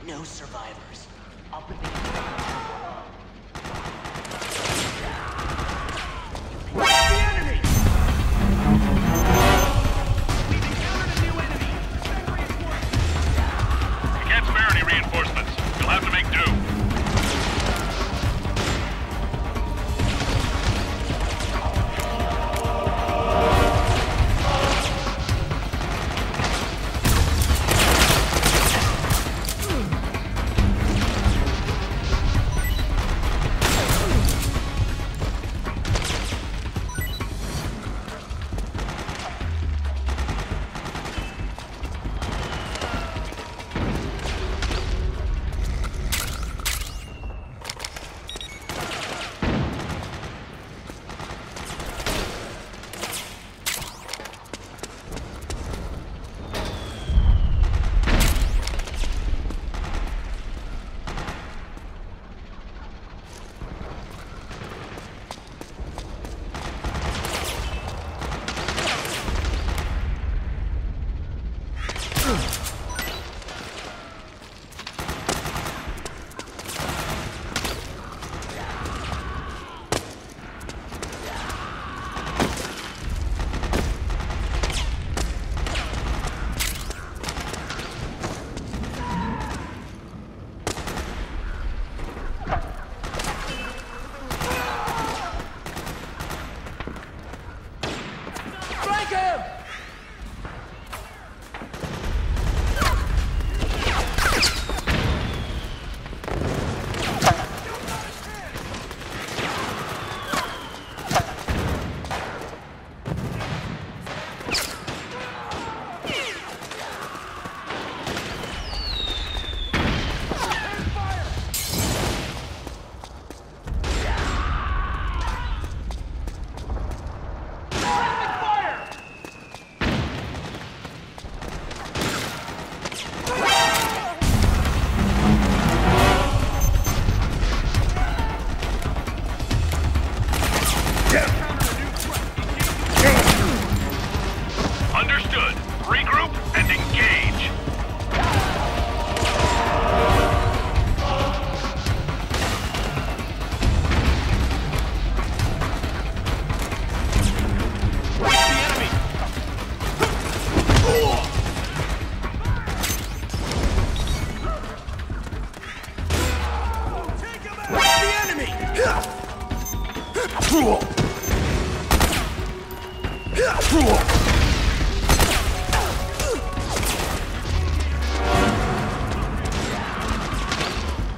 No survivors. I'll put the enemy! We've encountered a new enemy. You can't spare any reinforcements. You'll have to make do.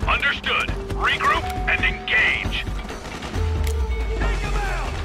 Understood. Regroup and engage. Take him out!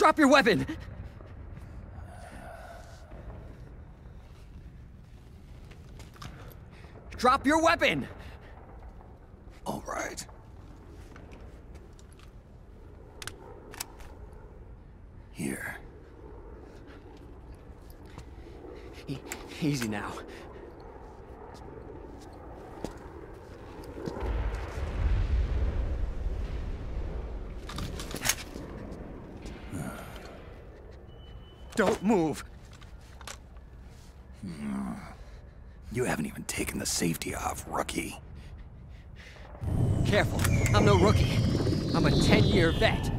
Drop your weapon! Drop your weapon! All right. Here. Easy now. Don't move! You haven't even taken the safety off, rookie. Careful, I'm no rookie. I'm a 10-year vet.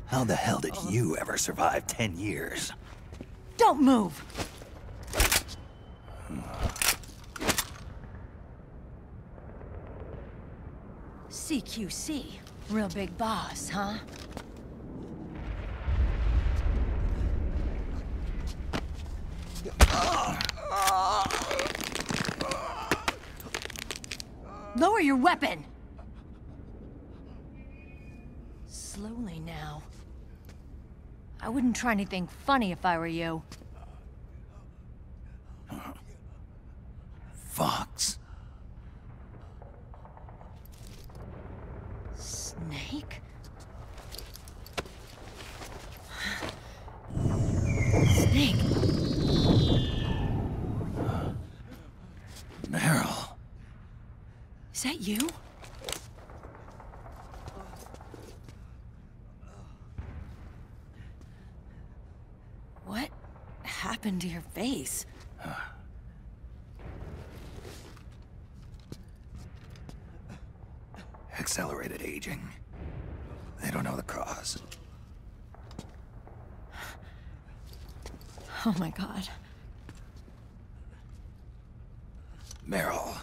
How the hell did you ever survive 10 years? Don't move! CQC. Real big boss, huh? Lower your weapon! Slowly now. I wouldn't try anything funny if I were you. Fox. Snake? Snake? Meryl. Is that you? What happened to your face? Accelerated aging. They don't know the cause. Oh my God. Meryl,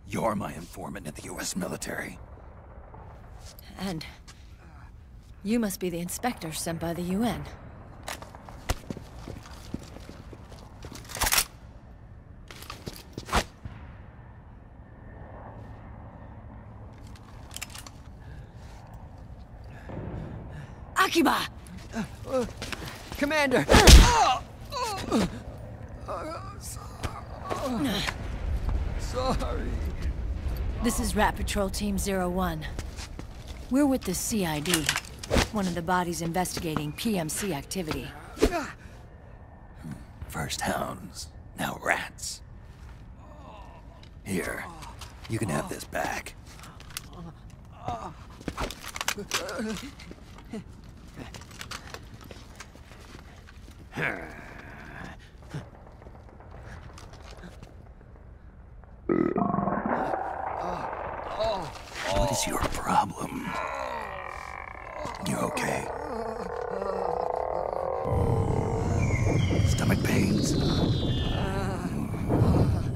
you're my informant in the US military. And you must be the inspector sent by the UN. Akiba! Commander! Sorry. This is Rat Patrol Team 01. We're with the CID, one of the bodies investigating PMC activity. First hounds, now rats. Here, you can have this back. What is your problem? You okay? Stomach pains?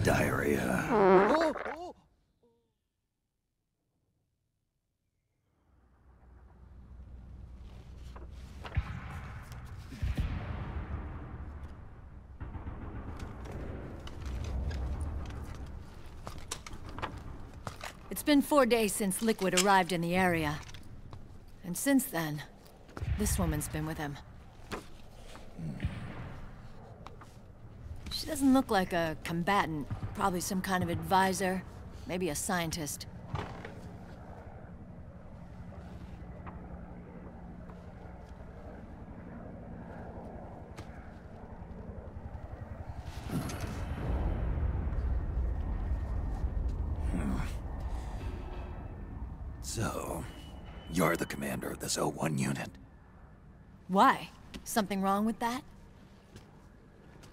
Diarrhea? It's been 4 days since Liquid arrived in the area. And since then, this woman's been with him. She doesn't look like a combatant. Probably some kind of advisor, maybe a scientist. So, you're the commander of this 01 unit. Why? Something wrong with that?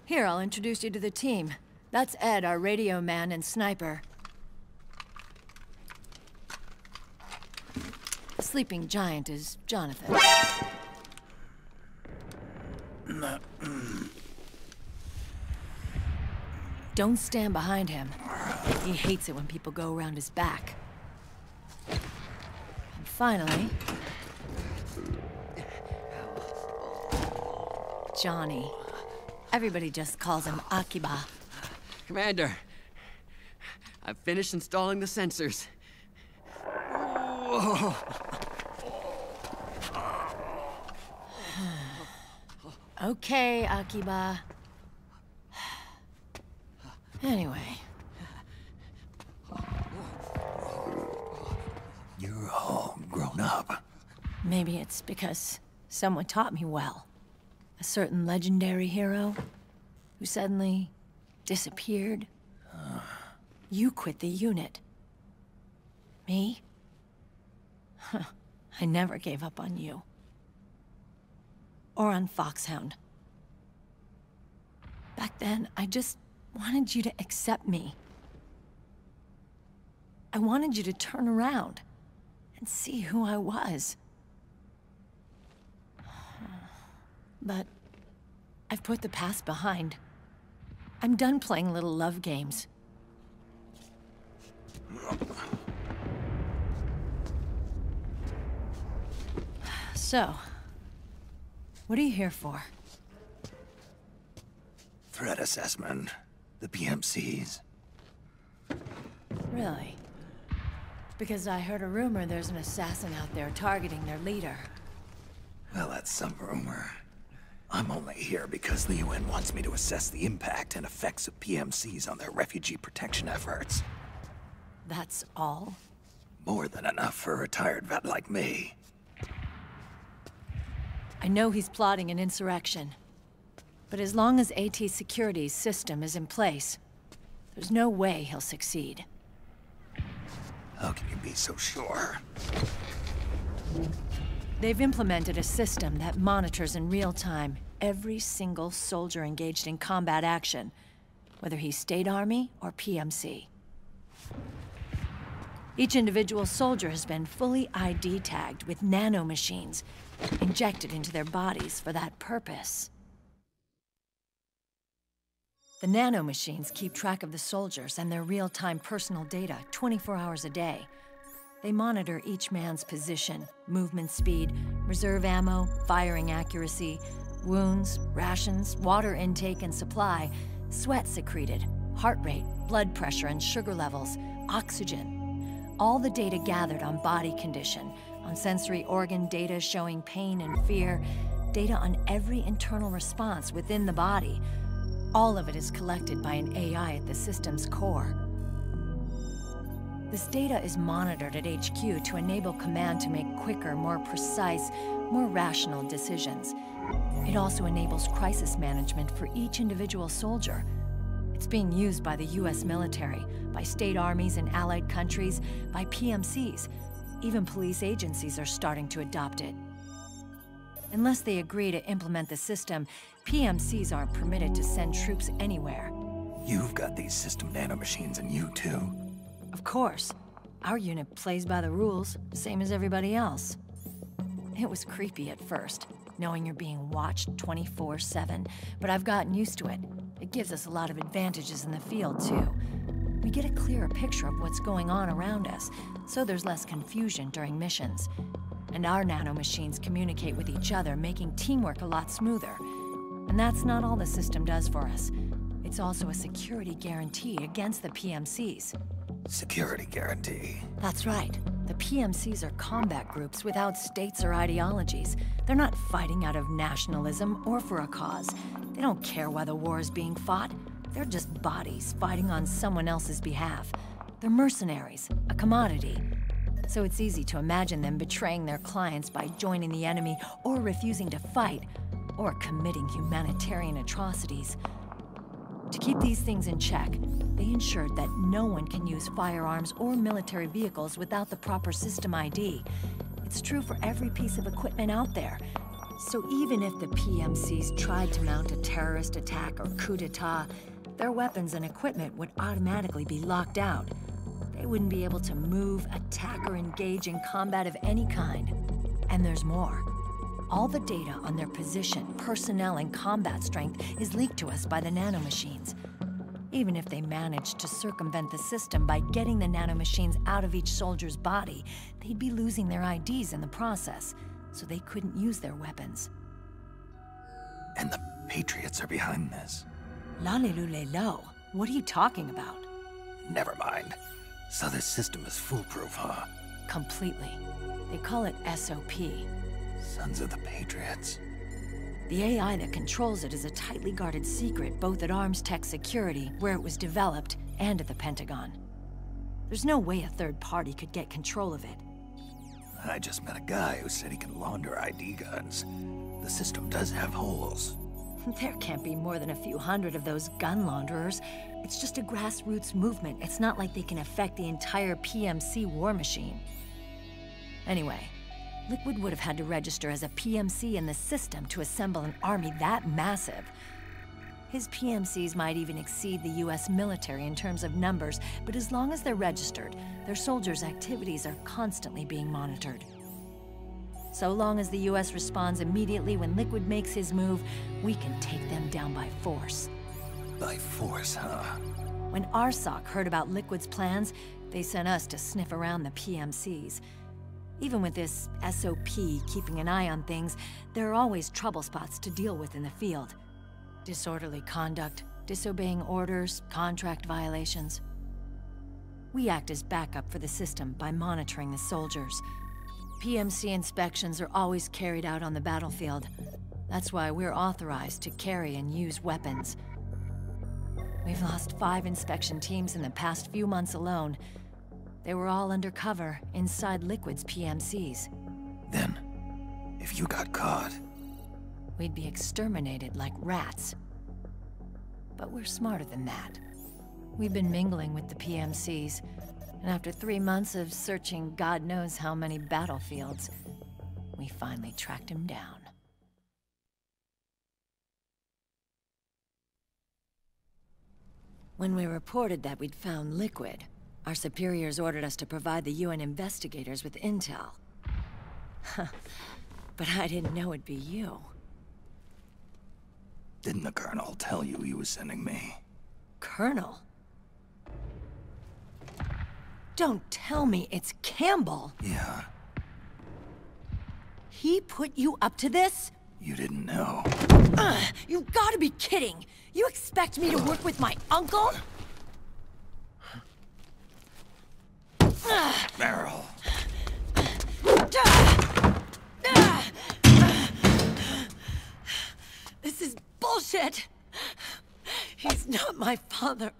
Here, I'll introduce you to the team. That's Ed, our radio man and sniper. The sleeping giant is Jonathan. Don't stand behind him. He hates it when people go around his back. And finally... Johnny. Everybody just calls him Akiba. Commander, I've finished installing the sensors. Whoa. Okay, Akiba. Anyway. You're all grown up. Maybe it's because someone taught me well. A certain legendary hero who suddenly disappeared. You quit the unit. Me? I never gave up on you. Or on Foxhound. Back then, I just wanted you to accept me. I wanted you to turn around and see who I was. But I've put the past behind. I'm done playing little love games. So, what are you here for? Threat assessment. The PMCs. Really? Because I heard a rumor there's an assassin out there targeting their leader. Well, that's some rumor. I'm only here because the UN wants me to assess the impact and effects of PMCs on their refugee protection efforts. That's all? More than enough for a retired vet like me. I know he's plotting an insurrection. But as long as AT Security's system is in place, there's no way he'll succeed. How can you be so sure? They've implemented a system that monitors in real time every single soldier engaged in combat action, whether he's State Army or PMC. Each individual soldier has been fully ID tagged with nanomachines injected into their bodies for that purpose. The nanomachines keep track of the soldiers and their real-time personal data 24 hours a day. They monitor each man's position, movement speed, reserve ammo, firing accuracy, wounds, rations, water intake and supply, sweat secreted, heart rate, blood pressure and sugar levels, oxygen. All the data gathered on body condition, on sensory organ data showing pain and fear, data on every internal response within the body. All of it is collected by an AI at the system's core. This data is monitored at HQ to enable command to make quicker, more precise, more rational decisions. It also enables crisis management for each individual soldier. It's being used by the US military, by state armies in allied countries, by PMCs. Even police agencies are starting to adopt it. Unless they agree to implement the system, PMCs aren't permitted to send troops anywhere. You've got these system nanomachines in you too. Of course. Our unit plays by the rules, same as everybody else. It was creepy at first, knowing you're being watched 24/7, but I've gotten used to it. It gives us a lot of advantages in the field, too. We get a clearer picture of what's going on around us, so there's less confusion during missions. And our nanomachines communicate with each other, making teamwork a lot smoother. And that's not all the system does for us. It's also a security guarantee against the PMCs. Security guarantee? That's right. The PMCs are combat groups without states or ideologies. They're not fighting out of nationalism or for a cause. They don't care why the war is being fought. They're just bodies fighting on someone else's behalf. They're mercenaries, a commodity. So it's easy to imagine them betraying their clients by joining the enemy or refusing to fight, or committing humanitarian atrocities. To keep these things in check, they ensured that no one can use firearms or military vehicles without the proper system ID. It's true for every piece of equipment out there. So even if the PMCs tried to mount a terrorist attack or coup d'etat, their weapons and equipment would automatically be locked out. They wouldn't be able to move, attack, or engage in combat of any kind. And there's more. All the data on their position, personnel, and combat strength is leaked to us by the nanomachines. Even if they managed to circumvent the system by getting the nanomachines out of each soldier's body, they'd be losing their IDs in the process, so they couldn't use their weapons. And the Patriots are behind this. Lalilulelo. What are you talking about? Never mind. So this system is foolproof, huh? Completely. They call it SOP. Sons of the Patriots. The AI that controls it is a tightly guarded secret, both at Arms Tech Security, where it was developed, and at the Pentagon. There's no way a third party could get control of it. I just met a guy who said he can launder ID guns. The system does have holes. There can't be more than a few hundred of those gun launderers. It's just a grassroots movement. It's not like they can affect the entire PMC war machine. Anyway, Liquid would have had to register as a PMC in the system to assemble an army that massive. His PMCs might even exceed the US military in terms of numbers, but as long as they're registered, their soldiers' activities are constantly being monitored. So long as the US responds immediately when Liquid makes his move, we can take them down by force. By force, huh? When RSOC heard about Liquid's plans, they sent us to sniff around the PMCs. Even with this SOP keeping an eye on things, there are always trouble spots to deal with in the field. Disorderly conduct, disobeying orders, contract violations. We act as backup for the system by monitoring the soldiers. PMC inspections are always carried out on the battlefield. That's why we're authorized to carry and use weapons. We've lost 5 inspection teams in the past few months alone. They were all undercover, inside Liquid's PMCs. Then, if you got caught... we'd be exterminated like rats. But we're smarter than that. We've been mingling with the PMCs, and after 3 months of searching God knows how many battlefields, we finally tracked him down. When we reported that we'd found Liquid, our superiors ordered us to provide the UN investigators with intel. But I didn't know it'd be you. Didn't the Colonel tell you he was sending me? Colonel? Don't tell me it's Campbell! Yeah. He put you up to this? You didn't know. You've gotta be kidding! You expect me to work with my uncle? Meryl. This is bullshit! He's not my father.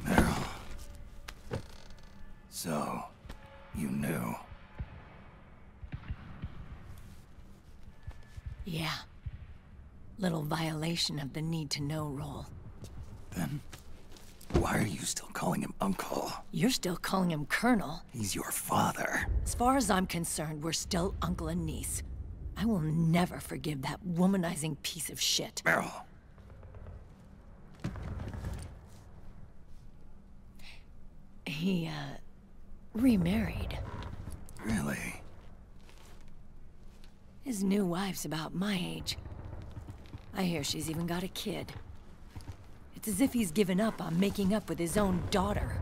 Meryl. So, you knew. Yeah. Little violation of the need-to-know rule. Then, why are you still calling him Uncle? You're still calling him Colonel. He's your father. As far as I'm concerned, we're still uncle and niece. I will never forgive that womanizing piece of shit. Meryl. He, remarried. Really? His new wife's about my age. I hear she's even got a kid. It's as if he's given up on making up with his own daughter.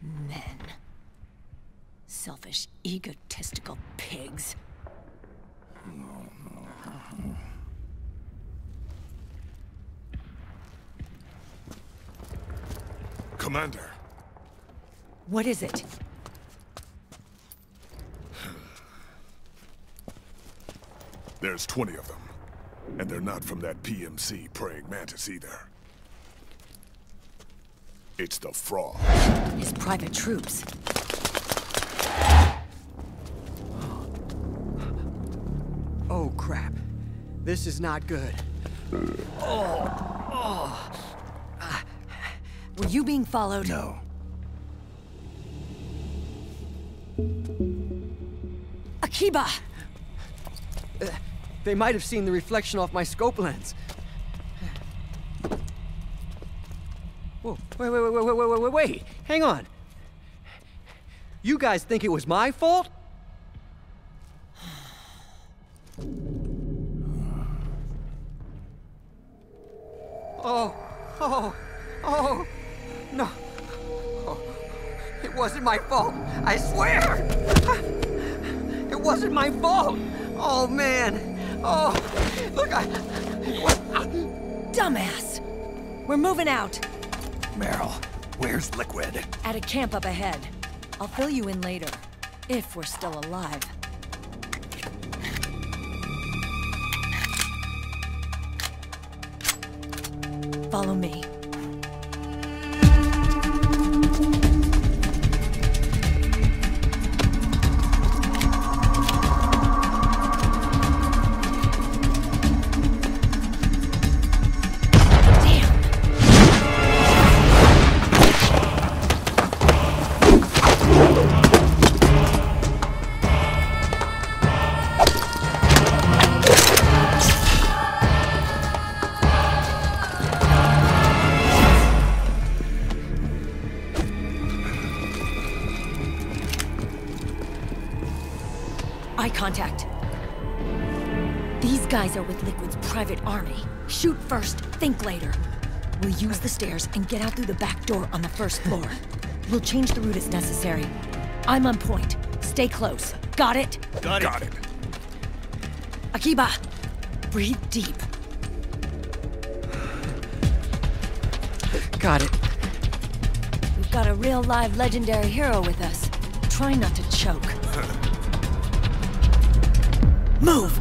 Men. Selfish, egotistical pigs. Commander. What is it? There's 20 of them. And they're not from that PMC praying mantis either. It's the Frog. His private troops. Oh, crap. This is not good. Were you being followed? No. Akiba! They might have seen the reflection off my scope lens. Whoa, wait, hang on. You guys think it was my fault? Oh, no. Oh, it wasn't my fault, I swear! It wasn't my fault! Oh, man. Oh, look, Dumbass! We're moving out. Meryl, where's Liquid? At a camp up ahead. I'll fill you in later, if we're still alive. Follow me. Eye contact. These guys are with Liquid's private army. Shoot first, think later. We'll use the stairs and get out through the back door on the first floor. We'll change the route as necessary. I'm on point. Stay close. Got it? Got it. Akiba, breathe deep. Got it. We've got a real live legendary hero with us. Try not to choke. Move!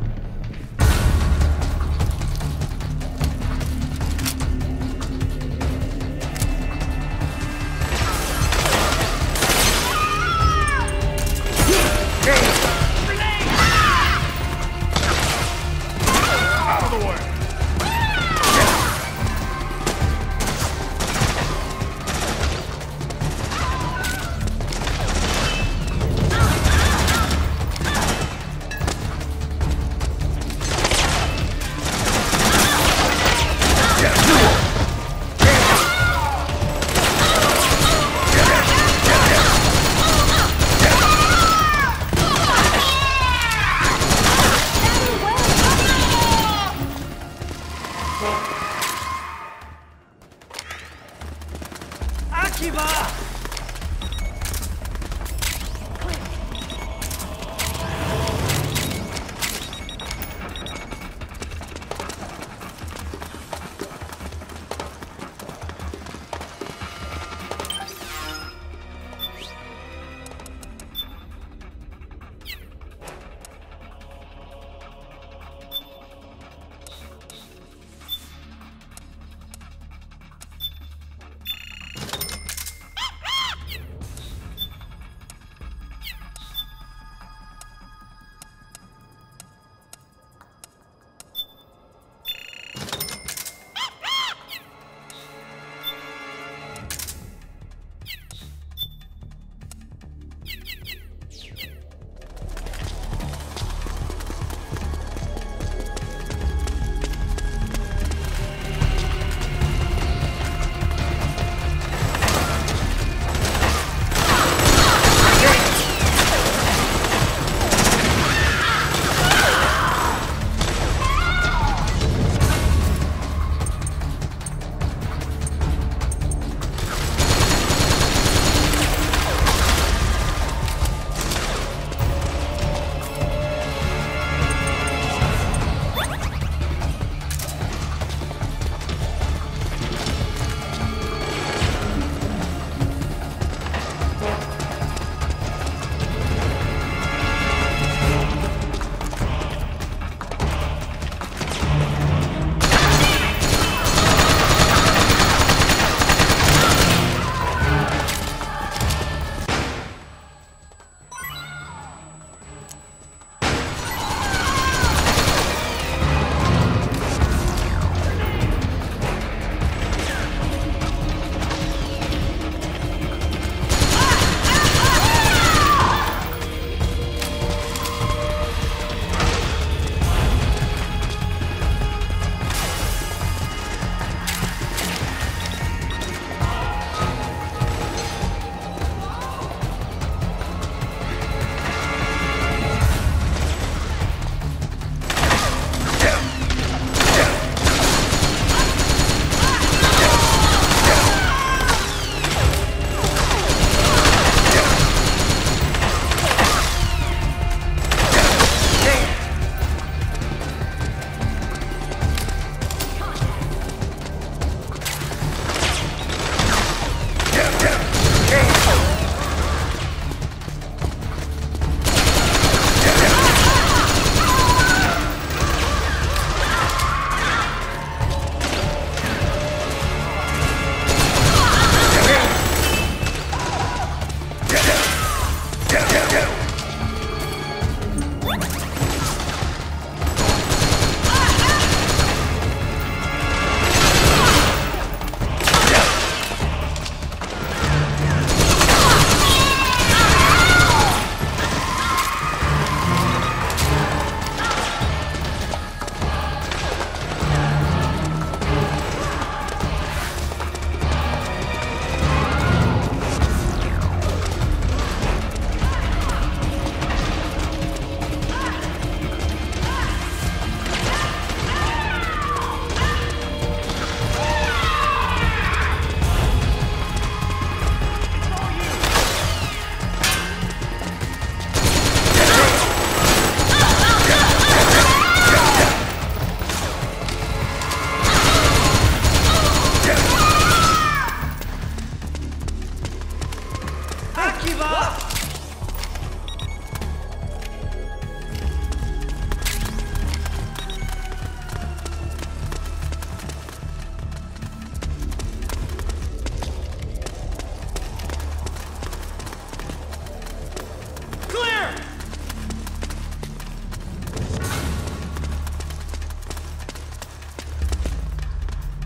Out of the way!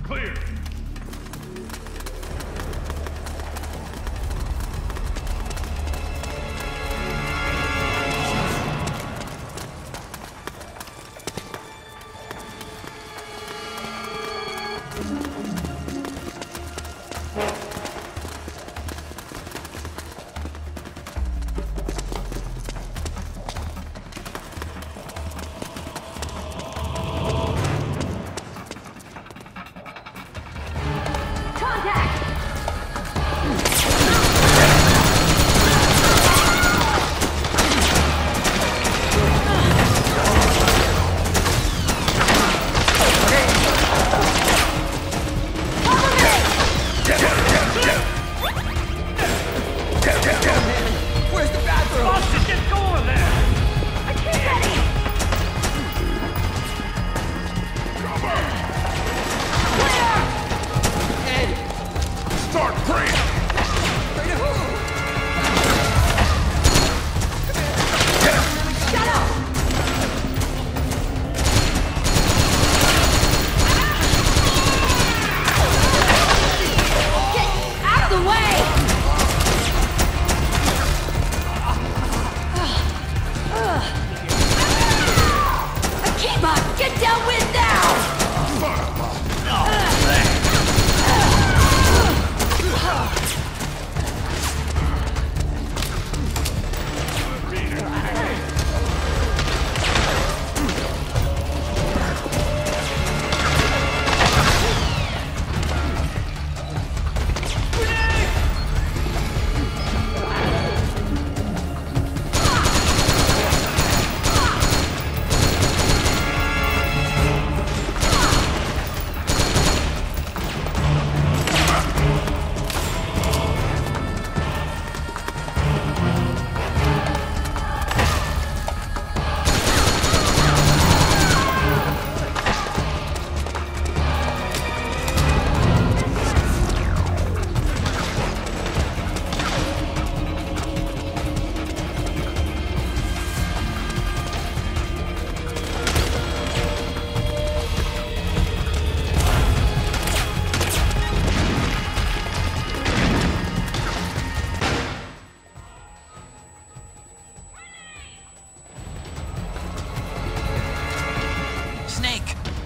Clear.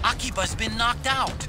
Akiba's been knocked out.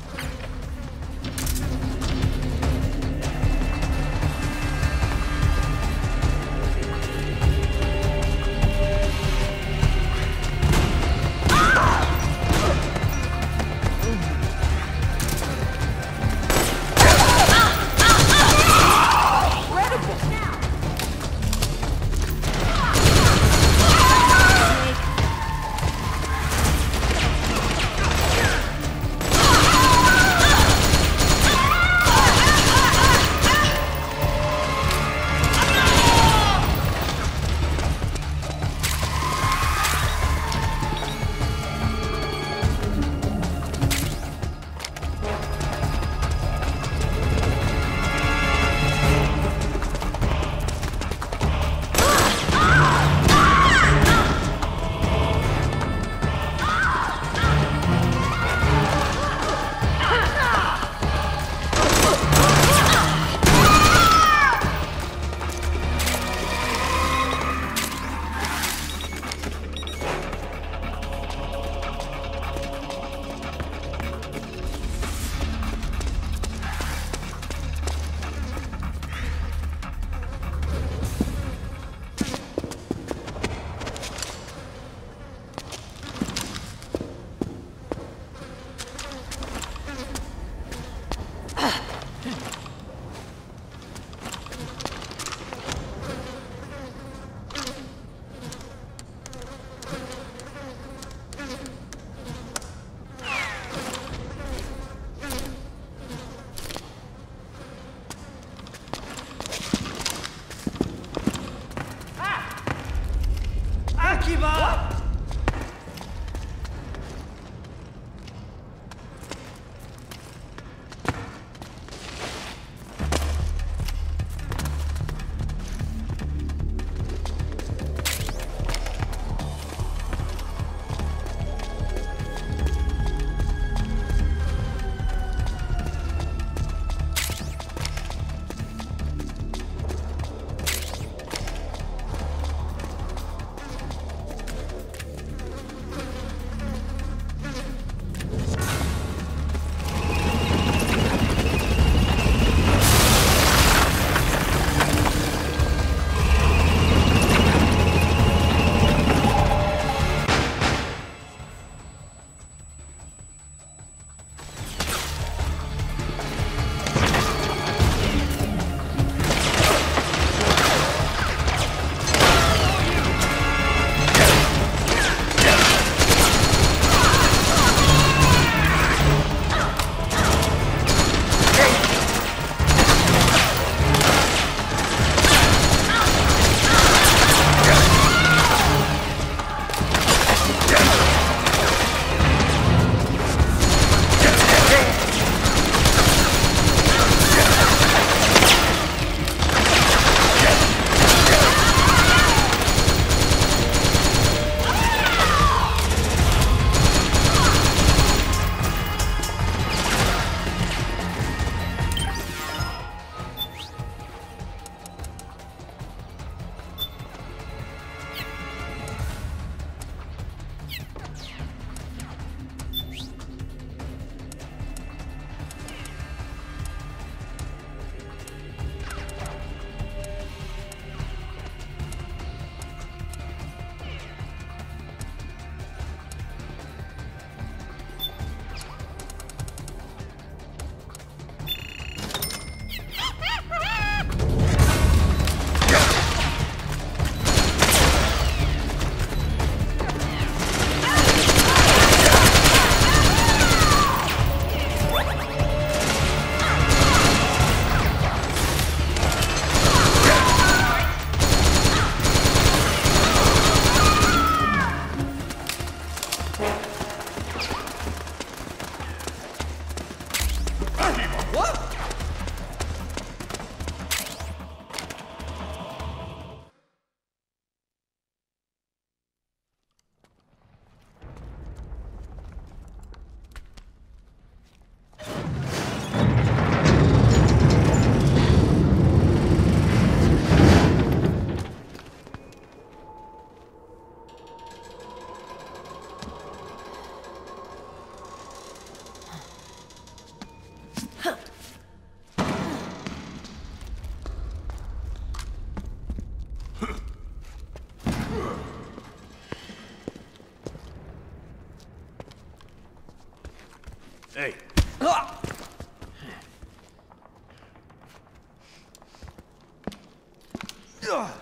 Oh.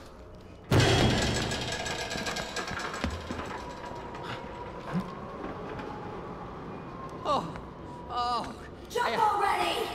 Jump already!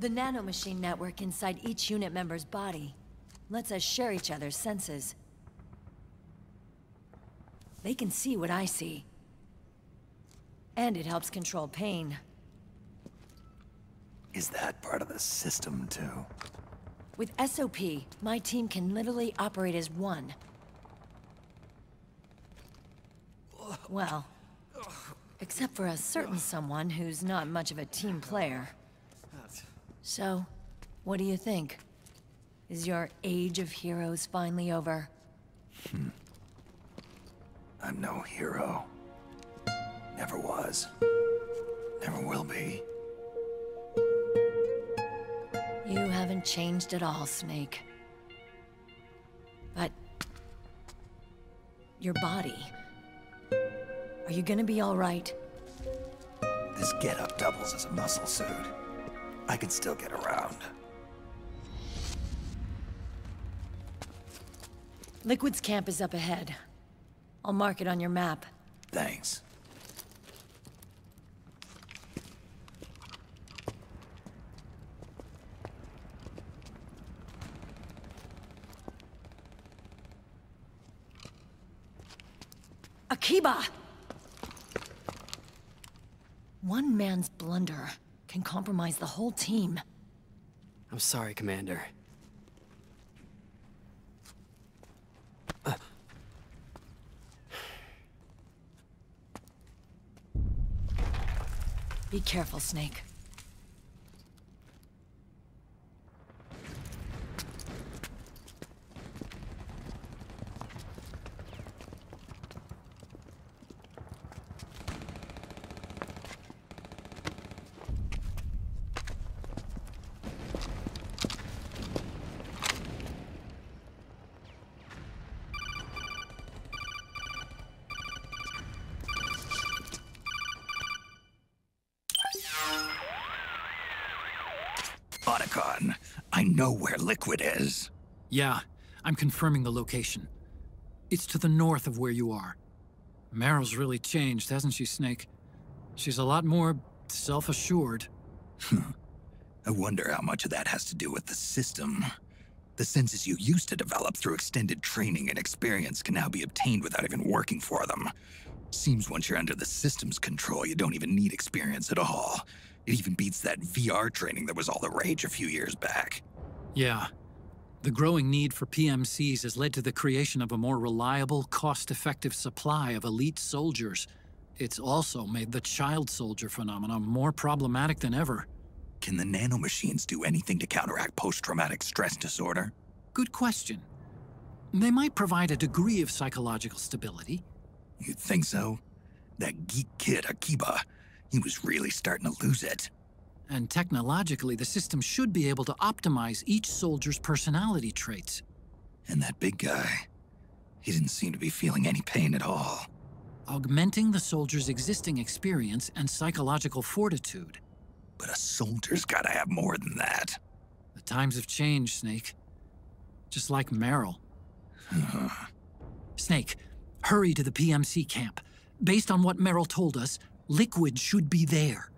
The nanomachine network inside each unit member's body lets us share each other's senses. They can see what I see. And it helps control pain. Is that part of the system, too? With SOP, my team can literally operate as one. Well, except for a certain someone who's not much of a team player. So, what do you think? Is your age of heroes finally over? I'm no hero. Never was. Never will be. You haven't changed at all, Snake. But... your body... are you gonna be all right? This getup doubles as a muscle suit. I can still get around. Liquid's camp is up ahead. I'll mark it on your map. Thanks. Akiba! One man's blunder can compromise the whole team. I'm sorry, Commander. Be careful, Snake. I know where Liquid is. Yeah, I'm confirming the location. It's to the north of where you are. Meryl's really changed, hasn't she, Snake? She's a lot more self-assured. I wonder how much of that has to do with the system. The senses you used to develop through extended training and experience can now be obtained without even working for them. Seems once you're under the system's control, you don't even need experience at all. It even beats that VR training that was all the rage a few years back. Yeah. The growing need for PMCs has led to the creation of a more reliable, cost-effective supply of elite soldiers. It's also made the child soldier phenomenon more problematic than ever. Can the nanomachines do anything to counteract post-traumatic stress disorder? Good question. They might provide a degree of psychological stability. You'd think so? That geek kid, Akiba, he was really starting to lose it. And technologically, the system should be able to optimize each soldier's personality traits. And that big guy, he didn't seem to be feeling any pain at all. Augmenting the soldier's existing experience and psychological fortitude. But a soldier's gotta have more than that. The times have changed, Snake. Just like Meryl. Snake, hurry to the PMC camp. Based on what Meryl told us, Liquid should be there.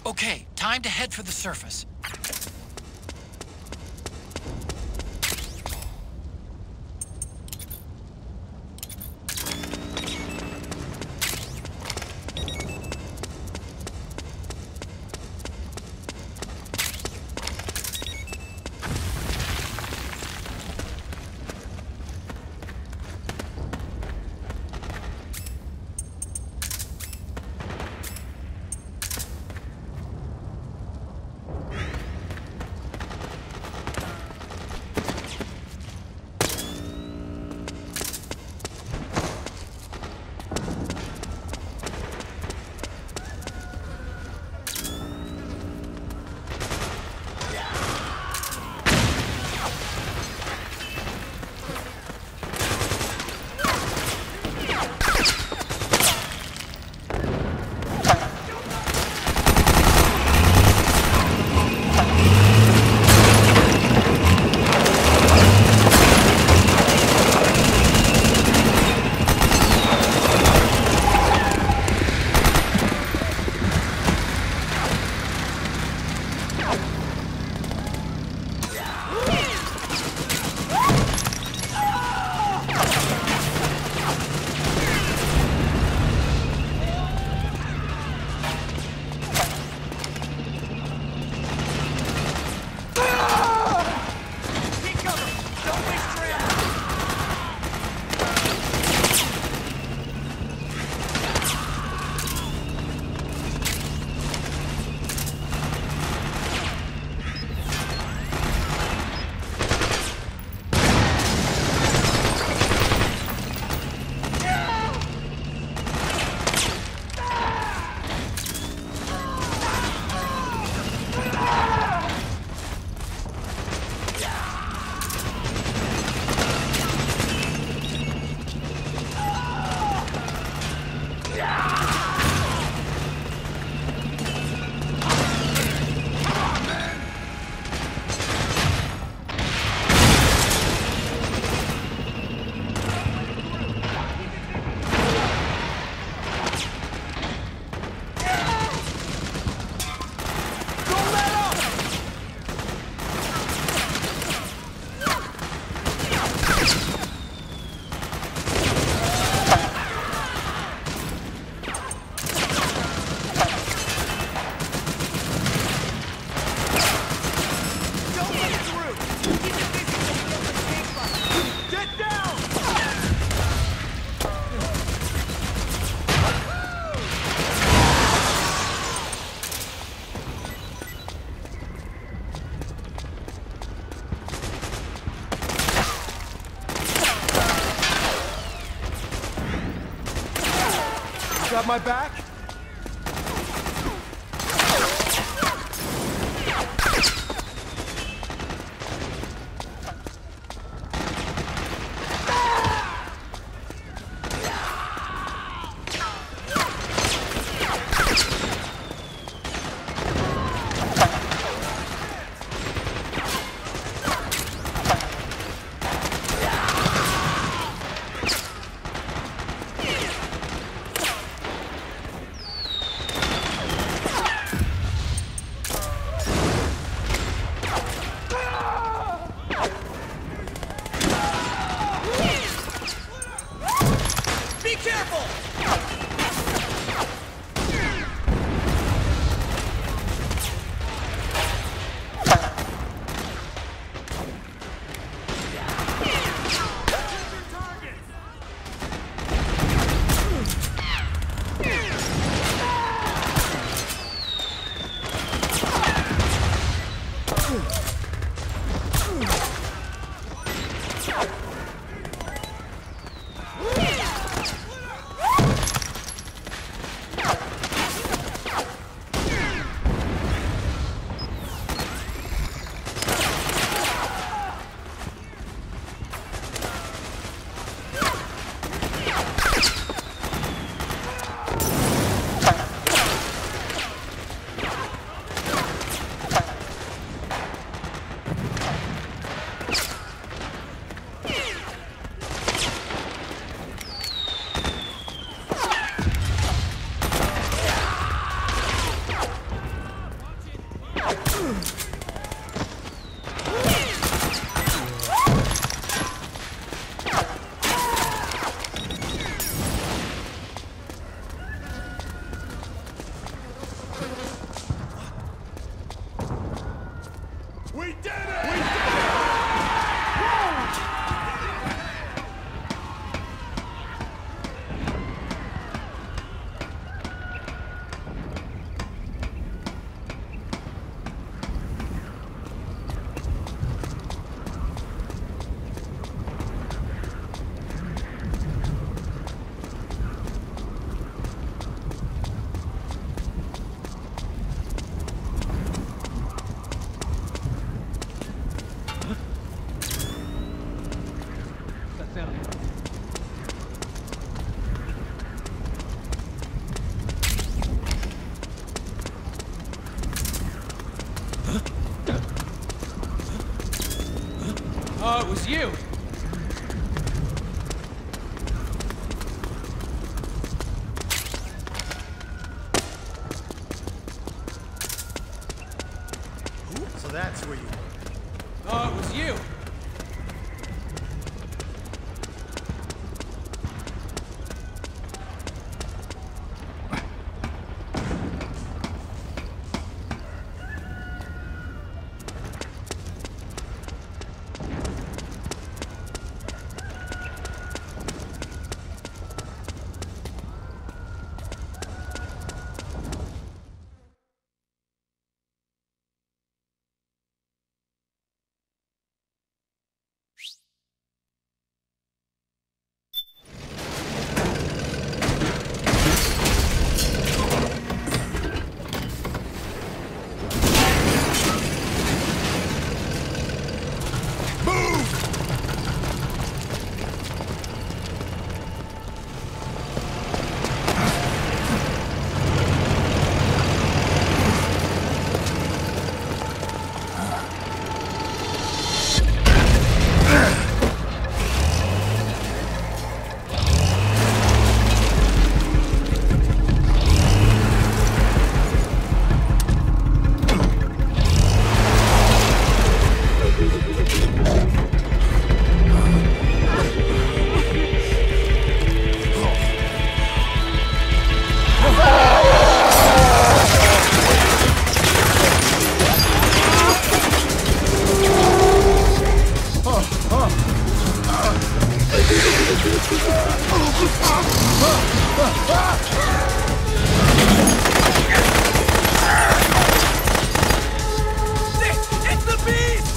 Okay, time to head for the surface. Got my back? it was you! So that's where you were. Oh, it was you! It's the beast!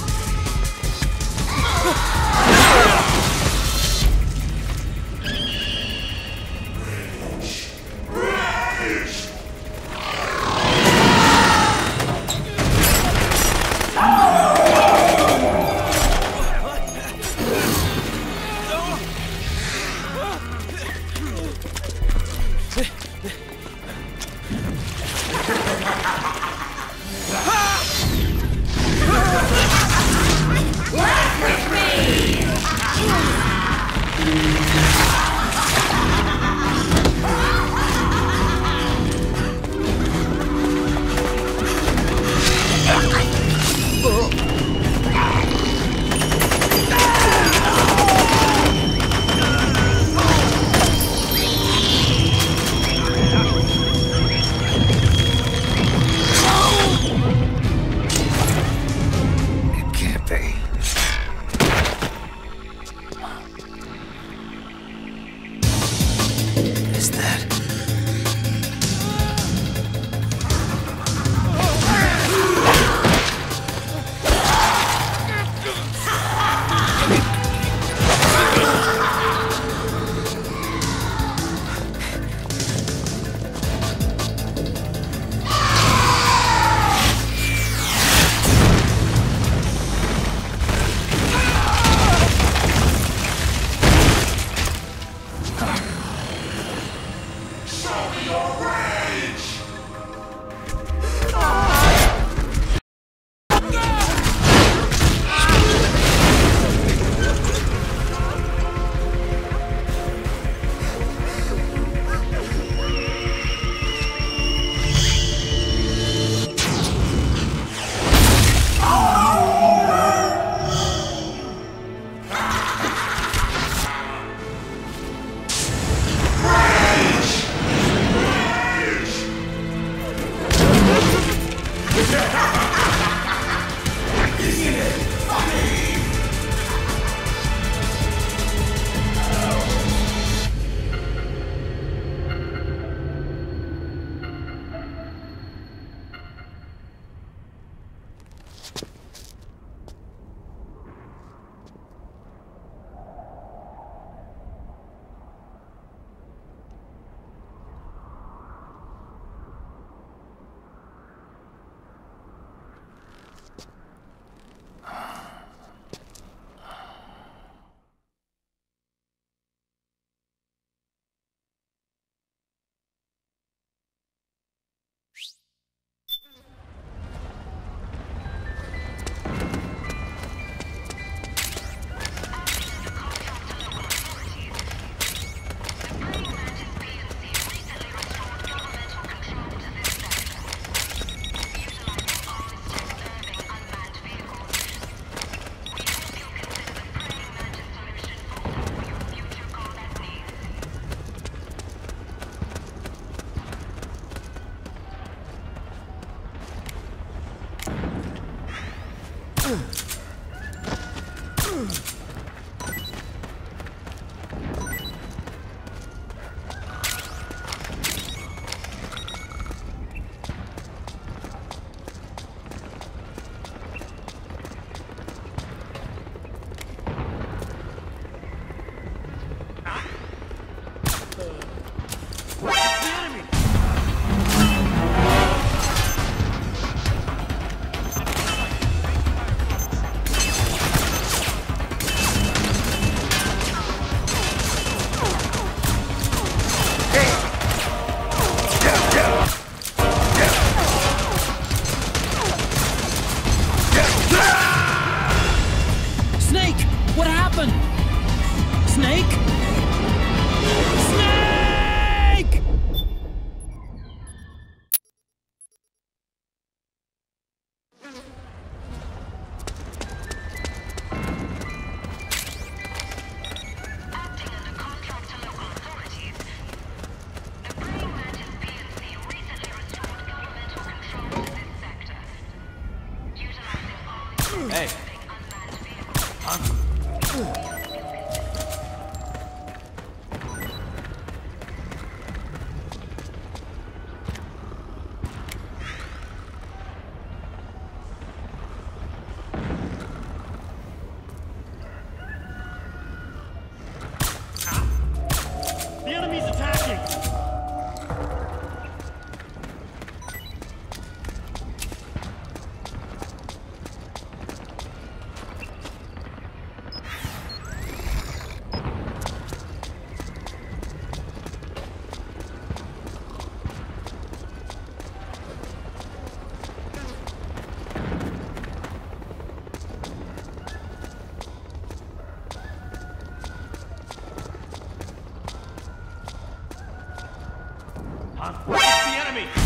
enemy!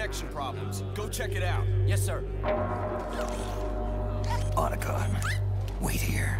connection problems. Go check it out. Yes, sir. Otacon. Wait here.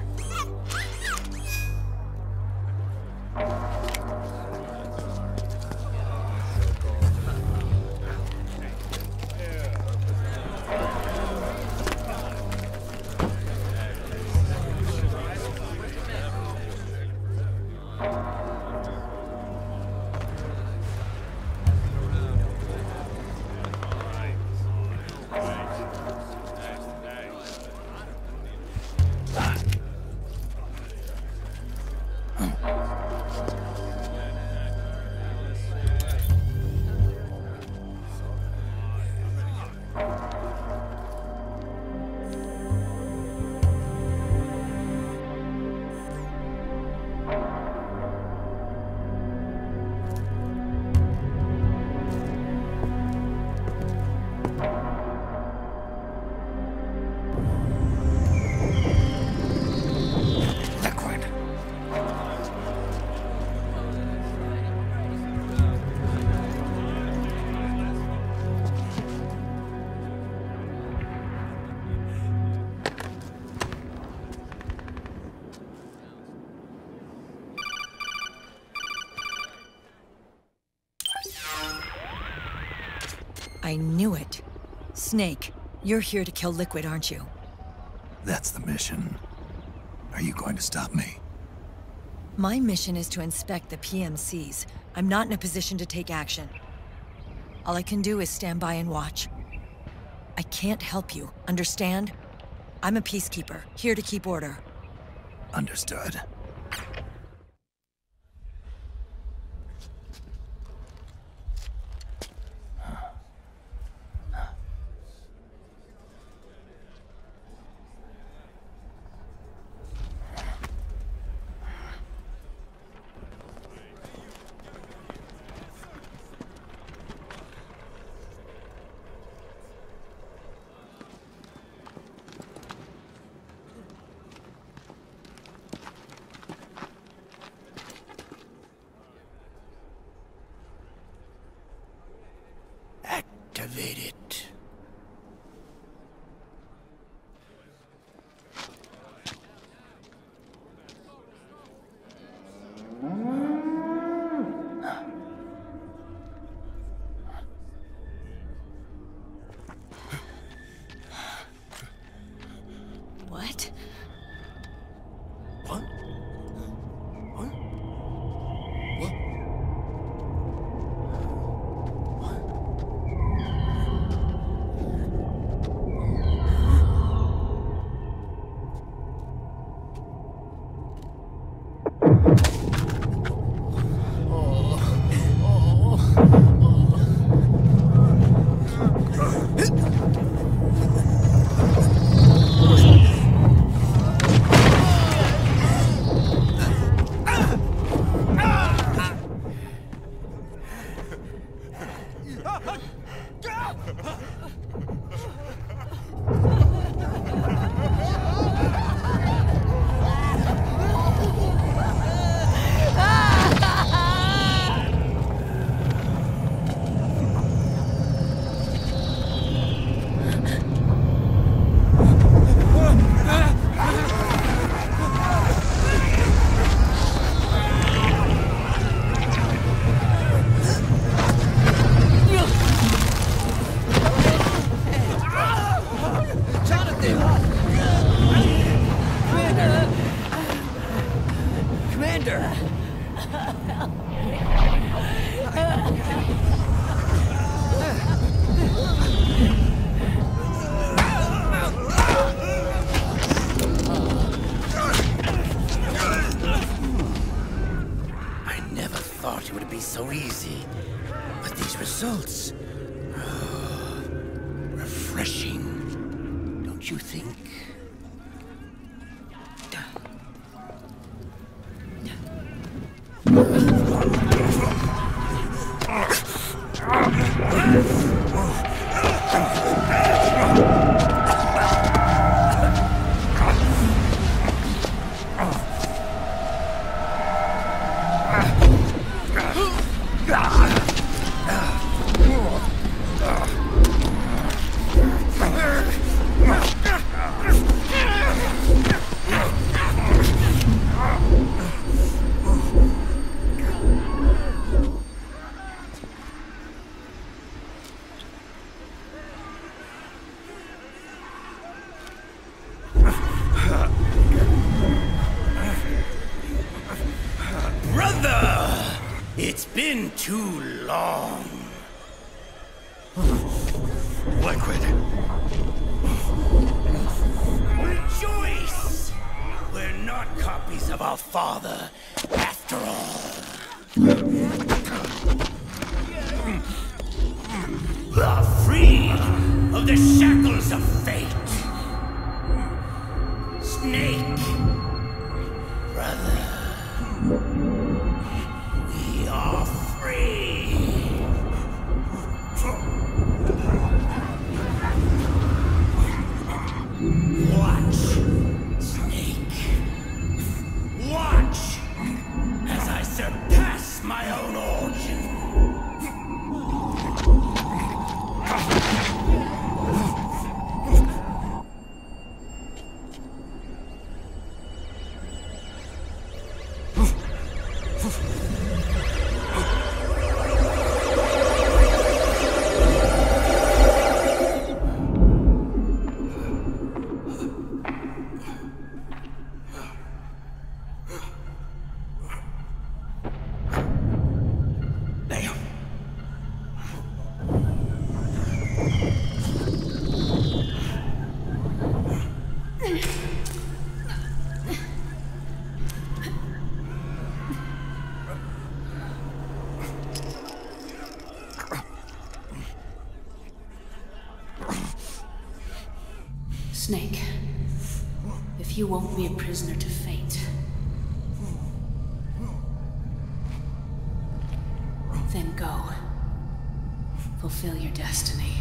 I knew it. Snake, you're here to kill Liquid, aren't you? That's the mission. Are you going to stop me? My mission is to inspect the PMCs. I'm not in a position to take action. All I can do is stand by and watch. I can't help you, understand? I'm a peacekeeper, here to keep order. Understood. Activate it. What? What? What? It would be so easy, but these results, refreshing, don't you think? too long. Liquid. Rejoice! We're not copies of our father, after all. Are free of the shackles of fate. Snake, brother, we are free. Watch, Snake. Watch as I surpass my own origin. Snake, if you won't be a prisoner to fate, then go. Fulfill your destiny.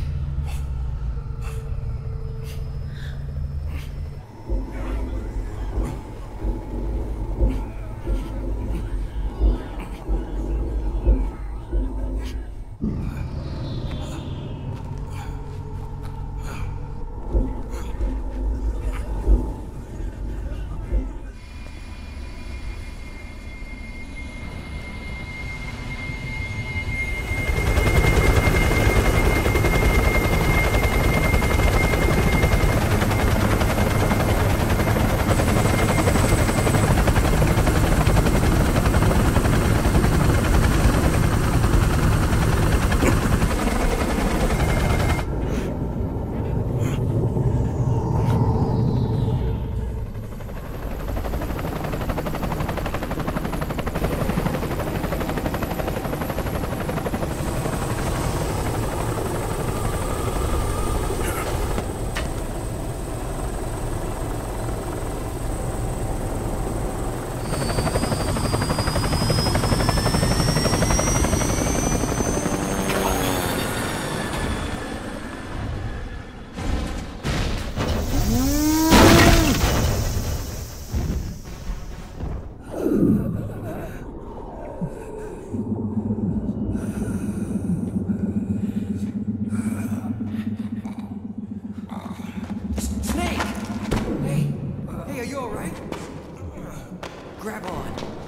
Grab on.